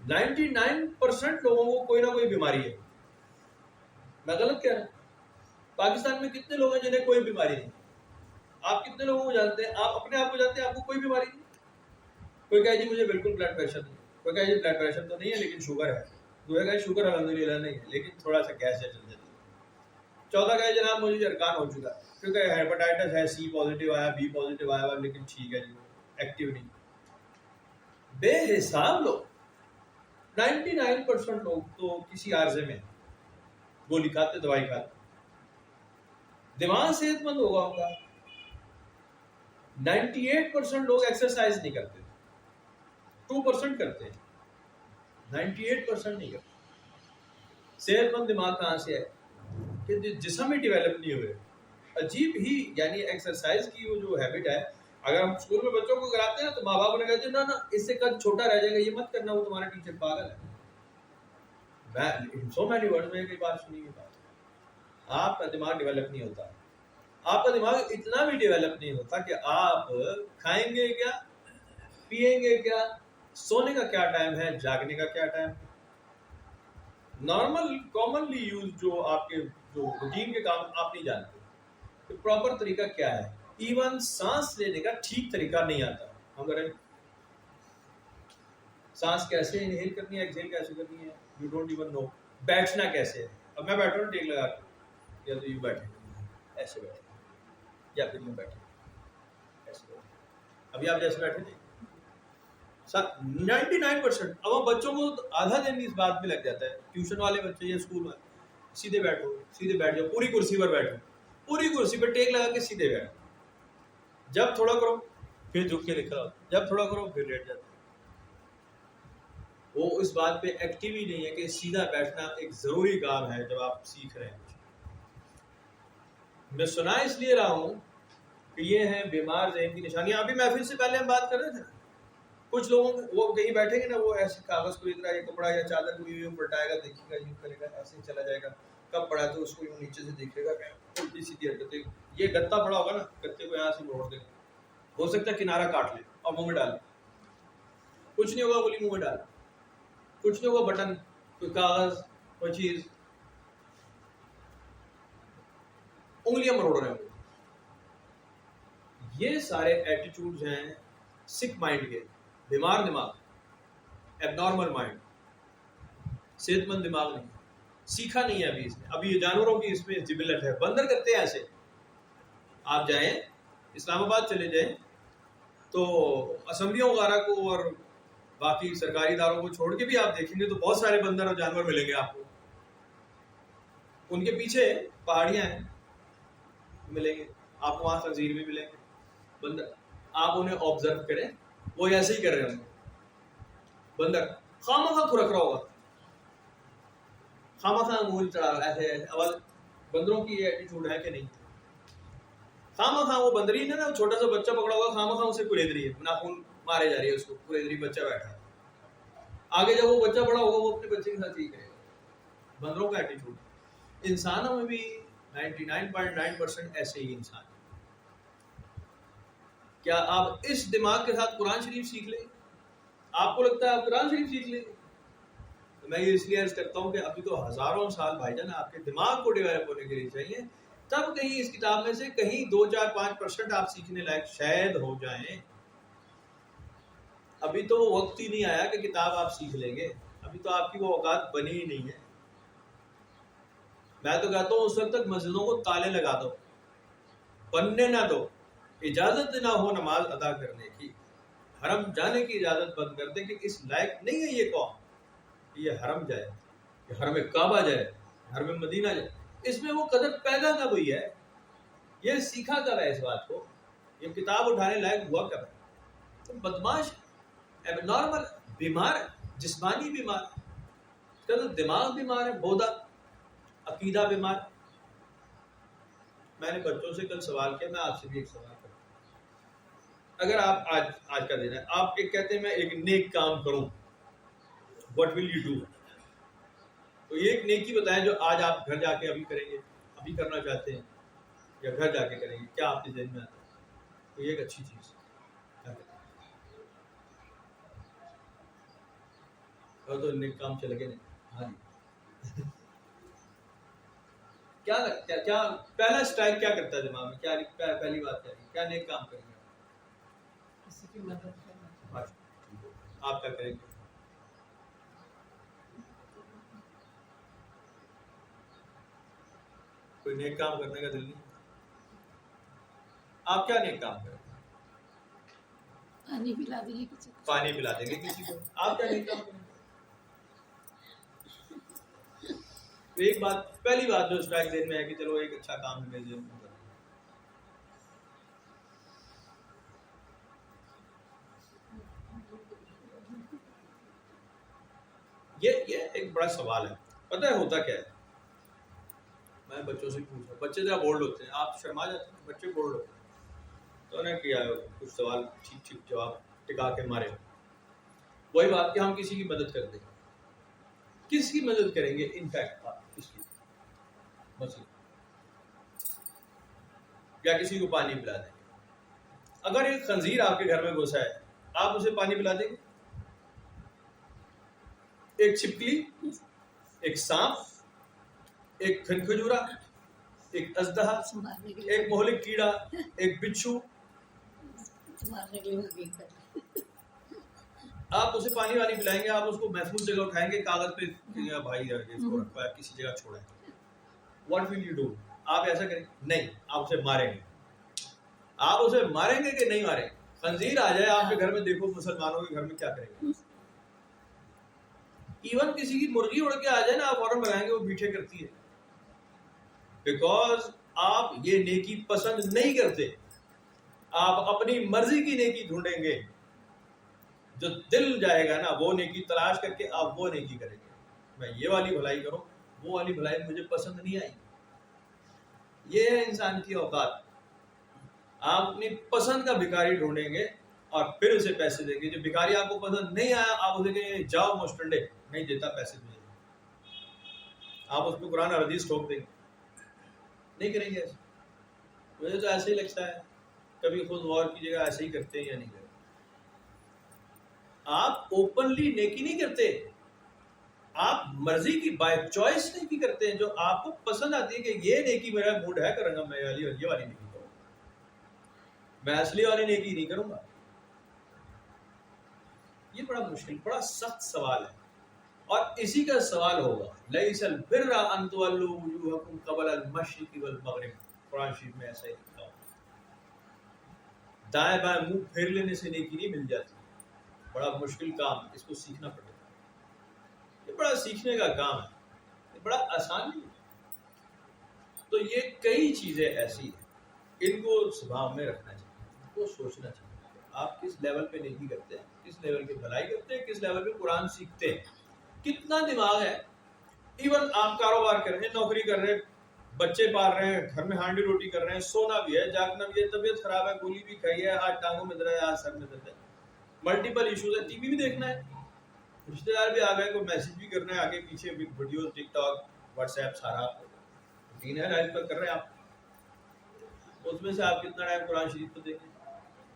99% لوگوں کو کوئی نہ کوئی بیماری ہے. میں غلط کہہ رہا ہوں؟ پاکستان میں کتنے لوگ ہیں جنہیں کوئی بیماری نہیں؟ آپ کتنے لوگوں کو جانتے ہیں، آپ اپنے آپ کو جانتے ہیں آپ کو کوئی بیماری نہیں؟ کوئی کہے جی مجھے بالکل بلڈ پریشر نہیں، کوئی کہے جی بلڈ پریشر تو نہیں ہے لیکن شوگر ہے، کوئی کہے شوگر الحمدللہ نہیں ہے لیکن تھوڑا سا گیس ہے چل جاتی ہے. چوتھا کہے جناب مجھے ارکان ہو چکا ہے، کیونکہ ہیپاٹائٹس ہے، سی پازیٹیو آیا، بی پازیٹیو آیا لیکن ٹھیک ہے جی ایکٹیو نہیں. بے حساب لوگ، 99% لوگ تو کسی عارضے میں گولی کھاتے، دوائی کھاتے. دماغ صحت مند ہوگا ان کا. 98% لوگ ایکسرسائز نہیں کرتے، 2% کرتے ہیں، 98% نہیں کرتے. صحت مند دماغ کہاں سے ہے کہ جسم ہی ڈیولپ نہیں ہوئے. عجیب ہی یعنی ایکسرسائز کی وہ جو ہیبٹ ہے، اگر ہم اسکول میں بچوں کو کراتے ہیں تو ماں باپ نے کہتے ہیں نا اس سے قد چھوٹا رہ جائے گا، یہ مت کرنا، وہ تمہارا ٹیچر پاگل ہے. سو مینی ورڈ میں کئی بار سنی یہ بات. آپ کا دماغ ڈیولپ نہیں ہوتا، آپ کا دماغ اتنا بھی ڈیولپ نہیں ہوتا کہ آپ کھائیں گے کیا، پیئیں گے کیا، سونے کا کیا ٹائم ہے، جاگنے کا کیا ٹائم. نارمل کامنلی یوز جو آپ کے جو روٹین کے کام آپ نہیں جانتے کہ پراپر طریقہ کیا ہے. ایون سانس لینے کا ٹھیک طریقہ نہیں آتا. ہم اگر سانس کیسے انہیل کرنی ہے، ایکسیل کیسے کرنی ہے، یو ڈونٹ ایون نو. بیٹھنا کیسے ہے، اب میں بیٹھا ہوں ٹیک لگا کے، یا تو یوں بیٹھے ایسے بیٹھے، یا پھر یوں بیٹھے ایسے بیٹھے. ابھی آپ جیسے بیٹھے تھے 99%. اب ہم بچوں کو آدھا دن اس بات میں لگ جاتا ہے، ٹیوشن والے بچے یا اسکول والے، سیدھے بیٹھو، سیدھے بیٹھ جاؤ، پوری کرسی پر بیٹھو، پوری کرسی پہ ٹیک لگا کے سیدھے بیٹھو. جب تھوڑا کرو پھر جھک کے لکھا، جب تھوڑا کرو پھر لیٹ جاتے. وہ اس بات پہ ایکٹیو ہی نہیں ہے کہ سیدھا بیٹھنا ایک ضروری کام ہے جب آپ سیکھ رہے ہیں. میں سنا اس لیے رہا ہوں کہ یہ ہیں بیمار ذہن کی نشانیاں. ابھی محفل سے پہلے ہم بات کر رہے تھے نا، کچھ لوگوں وہ کہیں بیٹھیں گے نا، وہ ایسے کاغذ کو اتنا یہ کپڑا یا چادر کو یوں پلٹائے گا، دیکھے گا، یوں کرے گا، ایسے ہی چلا جائے گا. کب پڑا تو اس کو یوں نیچے سے دیکھے گا، الٹی سیدھی حرکتیں. یہ گتا پڑا ہوگا نا، گتے کو یہاں سے موڑ دے، ہو سکتا ہے کنارہ کاٹ لے اور منہ میں ڈال لے. کچھ نہیں ہوگا، گولی منہ میں ڈال، کچھ نہیں ہوگا، بٹن کوئی کاغذ کوئی چیز، انگلیاں مروڑ رہے ہوں. یہ سارے ایٹیٹیوڈز ہیں سک مائنڈ کے، بیمار دماغ، ایب نارمل مائنڈ. صحت مند دماغ نہیں، سیکھا نہیں ہے ابھی اس نے. ابھی جانوروں کی اس میں جبلت ہے. بندر کرتے ہیں ایسے. آپ جائیں اسلام آباد چلے جائیں تو اسمبلیوں وغیرہ کو اور باقی سرکاری اداروں کو چھوڑ کے بھی آپ دیکھیں گے تو بہت سارے بندر اور جانور ملیں گے آپ کو. ان کے پیچھے پہاڑیاں ہیں، ملیں گے آپ کو، وہاں خنزیر بھی ملیں گے، بندر. آپ انہیں آبزرو کریں، وہ ایسے ہی کر رہے ہوں گے. بندر خواہ کھرک رہا ہوگا، خواہ انگلی چڑھا رہا ایسے ایسے. آواز بندروں کی یہ ایٹیٹیوڈ ہے کہ نہیں؟ خواہ وہ بندری نے نا چھوٹا سا بچہ پکڑا ہوگا، خواہ اسے کلید رہی ہے، ناخن مارے جا رہی ہے، اس کو کلید رہی، بچہ بیٹھا ہے. آگے جب وہ بچہ بڑا ہوگا وہ اپنے بچے کے ساتھ ہی کرے گا. بندروں کا ایٹیٹیوڈ. انسانوں میں بھی 99.9% ایسے ہی انسان. کیا آپ اس دماغ کے ساتھ قرآن شریف سیکھ لیں؟ آپ کو لگتا ہے آپ قرآن شریف سیکھ لیں؟ تو میں یہ اس لیے عرض کرتا ہوں کہ ابھی تو ہزاروں سال بھائی جان آپ کے دماغ کو ڈیولپ ہونے کے لیے چاہیے. تب کہیں اس کتاب میں سے کہیں 2-4-5% آپ سیکھنے لائق شاید ہو جائیں. ابھی تو وہ وقت ہی نہیں آیا کہ کتاب آپ سیکھ لیں گے. ابھی تو آپ کی وہ اوقات بنی ہی نہیں ہے. میں تو کہتا ہوں اس وقت تک مسجدوں کو تالے لگا دو، بننے نہ دو، اجازت نہ ہو نماز ادا کرنے کی، حرم جانے کی اجازت بند کر دیں کہ اس لائق نہیں ہے یہ قوم کہ یہ حرم جائے، کہ حرم کعبہ جائے، حرم مدینہ جائے. اس میں وہ قدر پیدا کب ہوئی ہے؟ یہ سیکھا کب ہے اس بات کو؟ یہ کتاب اٹھانے لائق ہوا کب ہے؟ تو بدماش، ایب نارمل، بیمار، جسمانی بیمار، دماغ بیمار ہے، بودا، عقیدہ بیمار. میں نے بچوں سے کل سوال کیا، میں آپ سے بھی ایک سوال کرتا ہوں. اگر آپ آج کا دن ہے، آپ ایک کہتے ہیں میں ایک نیک کام کروں، what will you do؟ تو یہ ایک نیکی بتائیں جو آج آپ گھر جا کے ابھی کریں گے، ابھی کرنا چاہتے ہیں یا گھر جا کے کریں گے. کیا آپ کے ذہن میں آتا ہے؟ تو یہ ایک اچھی چیز ہے. تو نیک کام چلے گئے نہیں. ہاں جی. کیا لگتا ہے کیا پہلا اسٹرائک کیا کرتا ہے دماغ میں؟ کیا پہلی بات کیا نیک کام کریں گے؟ کسی کی مدد کرنا. آپ کیا کریں گے؟ کوئی نیک کام کرنے کا دل نہیں؟ آپ کیا نیک کام کریں؟ پانی پلا دیں گے کسی کو. پانی پلا دیں گے کسی کو. آپ کیا نیک کام کریں؟ تو ایک بات پہلی بات جو اسٹرائک ذہن میں ہے کہ چلو ایک اچھا کام ہے میرے ذہن میں. یہ ایک بڑا سوال ہے. پتہ ہے ہوتا کیا ہے؟ میں بچوں سے پوچھا، بچے ذرا بولڈ ہوتے ہیں، آپ شرما جاتے ہیں، بچے بولڈ ہوتے ہیں. تو انہیں کیا کچھ سوال ٹھیک ٹھیک جواب ٹکا کے مارے. وہی بات کہ ہم کسی کی مدد کر دیں. کس کی مدد کریں گے؟ انفیکٹ آپ کس کی مثلا یا کسی کو پانی پلا دیں گے. اگر ایک خنزیر آپ کے گھر میں گھسا ہے، آپ اسے پانی پلا دیں گے؟ ایک چھپکلی، ایک سانپ، ایک کھجورا، ایک اژدہا، ایک مہلک کیڑا، ایک بچھو، آپ اسے پانی وانی پلائیں گے؟ آپ اس کو محفوظ جگہ اٹھائیں گے، کاغذ پہ بھائی اس کو رکھا ہے کسی جگہ چھوڑا ہے. What will you do? آپ ایسا کریں؟ نہیں، آپ اسے ماریں گے. آپ اسے ماریں گے کہ نہیں ماریں گے؟ خنزیر آ جائے آپ کے گھر میں، دیکھو مسلمانوں کے گھر میں کیا کریں گے. ایون کسی کی مرغی اڑ کے آ جائے نا، آپ فوراً بنائیں گے وہ میٹھے کرتی ہے. بیکاز آپ یہ نیکی پسند نہیں کرتے. آپ اپنی مرضی کی نیکی ڈھونڈیں گے. جو دل جائے گا نا وہ نیکی تلاش کر کے آپ وہ نیکی کریں گے. میں یہ والی بھلائی کروں، وہ والی بھلائی مجھے پسند نہیں آئی. یہ ہے انسان کی اوقات. آپ اپنی پسند کا بھکاری ڈھونڈیں گے اور پھر اسے پیسے دیں گے. جو بھکاری آپ کو پسند نہیں آیا، آپ اسے کہیں جاؤ مسٹنڈے، نہیں دیتا پیسے مجھے. آپ اس کو قرآن اور حدیث ٹھوک دیں گے. نہیں کریں گے ایسے. مجھے تو ایسے ہی لگتا ہے. کبھی خود غور کیجیے گا ایسے ہی کرتے ہیں یا نہیں کرتے. آپ اوپنلی نیکی نہیں کرتے، آپ مرضی کی بائی چوائس نیکی کرتے ہیں. جو آپ کو پسند آتی ہے کہ یہ نیکی میرا موڈ ہے کروں گا، میں یہ والی نیکی کروں گا، میں اصلی والی نیکی نہیں کروں گا. یہ بڑا مشکل، بڑا سخت سوال ہے. اور اسی کا سوال ہوگا لیس البر ان تولوا وجوہکم قبل المشرق والمغرب. قرآن شریف میں ایسا ہی لکھا ہوا. دائیں بائیں منہ پھیر لینے سے نیکی نہیں مل جاتی. بڑا مشکل کام، اس کو سیکھنا پڑے گا. یہ بڑا سیکھنے کا کام ہے، یہ بڑا آسان نہیں ہے. تو یہ کئی چیزیں ایسی ہیں، ان کو ذہن میں رکھنا چاہیے، ان کو سوچنا چاہیے. آپ کس لیول پہ نیکی کرتے ہیں، کس لیول پہ بھلائی کرتے ہیں، کس لیول پہ قرآن سیکھتے ہیں، کتنا دماغ ہے. ایون آپ کاروبار کر رہے ہیں، نوکری کر رہے ہیں، بچے پال رہے ہیں، گھر میں ہانڈی روٹی کر رہے ہیں، سونا بھی ہے، جاگنا بھی ہے، طبیعت خراب ہے، گولی بھی کھائی ہے، آج ٹانگوں میں درد ہے، آج سر میں درد ہے، ملٹیپل ایشوز ہے، ٹی وی بھی دیکھنا ہے، رشتے دار بھی آ گئے، کوئی میسج بھی کرنا ہے، آگے پیچھے ویڈیو، ٹک ٹاک، واٹس ایپ، سارا روٹین ہے لائف پر کر رہے ہیں آپ. اس میں سے آپ کتنا ٹائم قرآن شریف کو دیں گے؟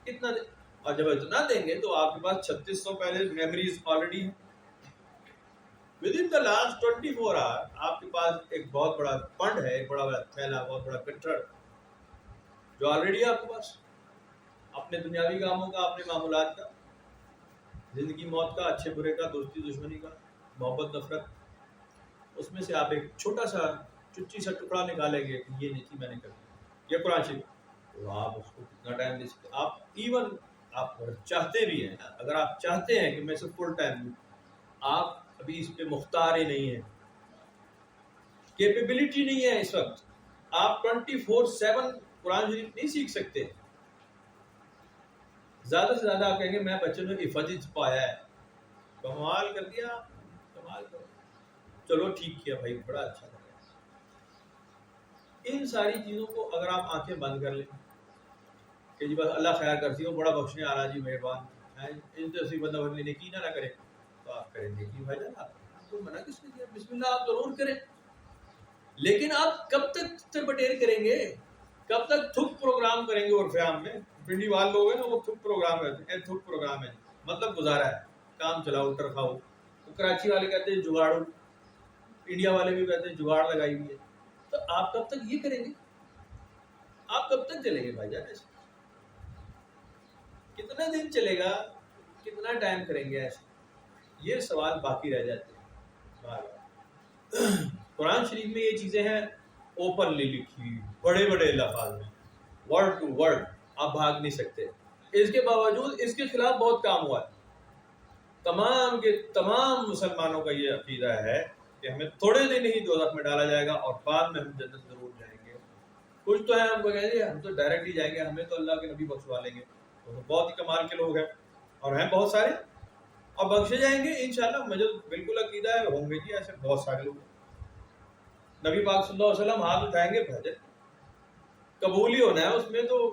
کتنا دیں؟ اور جب اتنا دیں گے تو آپ کے پاس 3600 پہلے میموریز آلریڈی ہیں. ود ان دا لاسٹ 24 آور آپ کے پاس ایک بہت بڑا فنڈ ہے، ایک بڑا تھیلا، بہت بڑا گٹر جو آلریڈی ہے آپ کے پاس، اپنے دنیاوی کاموں کا، اپنے معمولات کا، زندگی موت کا، اچھے برے کا، دوستی دشمنی کا، محبت نفرت. اس میں سے آپ ایک چھوٹا سا چچی سا ٹکڑا نکالیں گے کہ یہ نیکی میں نے کر دی، یہ قرآن شریف. تو آپ اس کو کتنا ٹائم دے سکتے. آپ ایون آپ چاہتے بھی ہیں، اگر آپ چاہتے ہیں کہ میں اسے فل ٹائم دوں، آپ ابھی اس پہ مختار ہی نہیں ہے، کیپیبلٹی نہیں ہے اس وقت. آپ 24/7 قرآن شریف نہیں سیکھ سکتے. زیادہ سے زیادہ آپ کہیں گے میں بچے میں حفاظت پایا ہے. کمال کر دیا، کمال کر دیا. چلو ٹھیک کیا بھائی، بڑا اچھا لگا. ان ساری چیزوں کو اگر آپ آنکھیں بند کر لیں کہ جی بس اللہ خیر کرتی ہو، بڑا بخشنے آ رہا جی، مہربان ہے، ان سے بندہ بندی نیکی نہ کرے، تو آپ کریں نیکی. بھائی جان آپ کو منع کس نے کیا؟ بسم اللہ آپ ضرور کریں. لیکن آپ کب تک تربٹیر کریں گے؟ کب تک تھک پروگرام کریں گے؟ اور فیام میں پنڈی وال لوگ ہیں نا، وہ تھک پروگرام کرتے ہیں. تھک پروگرام ہے مطلب گزارا ہے، کام چلاؤ، ٹرکھاؤ. کراچی والے کہتے ہیں جگاڑو، انڈیا والے بھی کہتے ہیں جگاڑ لگائی ہوئی ہے. تو آپ کب تک یہ کریں گے؟ آپ کب تک چلیں گے بھائی جان ایسے؟ کتنا دن چلے گا؟ کتنا ٹائم کریں گے ایسے؟ یہ سوال باقی رہ جاتے ہیں بار بار. قرآن شریف میں یہ چیزیں ہیں اوپنلی لکھی ہوئی، بڑے بڑے الفاظ میں، ورڈ ٹو ورڈ، آپ بھاگ نہیں سکتے. اس کے باوجود اس کے خلاف بہت کام ہوا ہے. تمام کے تمام مسلمانوں کا یہ عقیدہ ہے کہ ہمیں تھوڑے دن ہی دوزخ میں ڈالا جائے گا اور بعد میں ہم جنت ضرور جائیں گے. کچھ تو ہیں ہم کو کہیں گے ہم تو ڈائریکٹ ہی جائیں گے، ہمیں تو اللہ کے نبی بخشوا لیں گے. تو بہت ہی کمال کے لوگ ہیں اور ہیں بہت سارے، اور بخشے جائیں گے انشاءاللہ. مجھے بالکل عقیدہ ہے ہوں گے جی ایسے بہت سارے لوگ. نبی پاک صلی اللہ علیہ وسلم ہاتھ اٹھائیں گے بھاجن، قبول ہی ہونا ہے، اس میں تو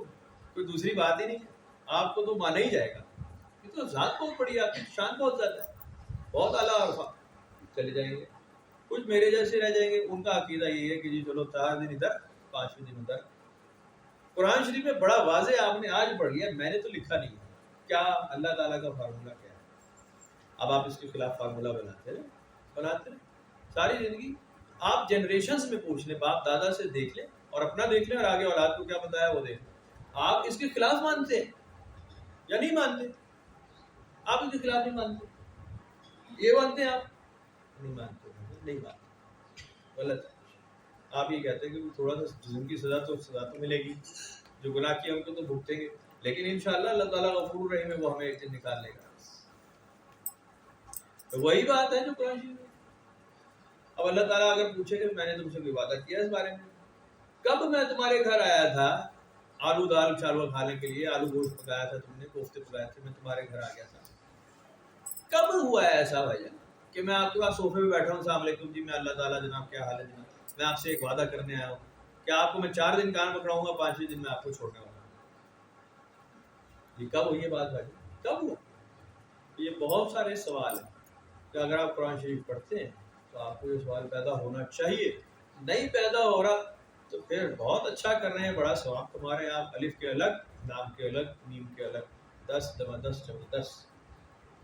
کوئی دوسری بات ہی نہیں ہے. آپ کو تو مانا ہی جائے گا. یہ تو ذات بہت بڑی ہے، آپ کی شان بہت زیادہ ہے، بہت اعلیٰ عرفہ. چلے جائیں گے. کچھ میرے جیسے رہ جائیں گے، ان کا عقیدہ یہی ہے کہ جی چلو 4 دن ادھر 5ویں دن ادھر. قرآن شریف میں بڑا واضح آپ نے آج پڑھ لیا، میں نے تو لکھا نہیں ہے کیا اللہ تعالیٰ کا فارمولہ کیا ہے. اب آپ اس کے خلاف فارمولہ بناتے رہے ساری زندگی. آپ جنریشنز میں پوچھ لیں، باپ دادا سے دیکھ لیں اور اپنا دیکھ لیں اور آگے اولاد کو کیا بتایا وہ دیکھ لیں. آپ اس کے خلاف مانتے ہیں یا نہیں مانتے؟ آپ اس کے خلاف نہیں مانتے. یہ مانتے ہیں آپ نہیں مانتے، نہیں مانتے، غلط ہے. آپ یہ کہتے ہیں کہ تھوڑا سا جرم کی سزا تو ملے گی، جو گناہ کیا ہم کو تو بھگتیں گے، لیکن انشاءاللہ اللہ تعالیٰ غفور رحیم ہے، وہ ہمیں ایک دن نکال لے گا. تو وہی بات ہے جو قرآن شریف میں. اب اللہ تعالیٰ اگر پوچھے کہ میں نے تم سے کوئی وعدہ کیا اس بارے میں، کب میں تمہارے گھر آیا تھا آلو دال چاول کھانے کے لیے، آلو گوشت پکایا تھا تم نے، کوفتے پکائے تھے، میں تمہارے گھر آ گیا تھا. کب ہوا ہے ایسا بھائی جان کہ میں آپ کے پاس صوفے پہ بیٹھا ہوں، السلام علیکم جی میں اللہ تعالیٰ جناب کیا حال ہے جناب، میں آپ سے ایک وعدہ کرنے آیا ہوں کہ آپ کو میں 4 دن کان پکڑاؤں گا، 5ویں دن میں آپ کو چھوڑنے والا ہوں. یہ کب ہوئی ہے بات بھائی؟ کب ہوا؟ یہ بہت سارے سوال ہیں کہ اگر آپ قرآن شریف پڑھتے ہیں تو آپ کو یہ سوال پیدا ہونا چاہیے. نہیں پیدا ہو رہا تو پھر بہت اچھا کر رہے ہیں، بڑا ثواب تمہارے. آپ الف کے الگ، نام کے الگ، نیم کے الگ، 10 × 10 = 10،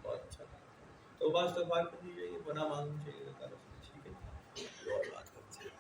بہت اچھا. تو بات کرنی چاہیے، پناہ مانگنی چاہیے اللہ تعالیٰ سے. ٹھیک ہے.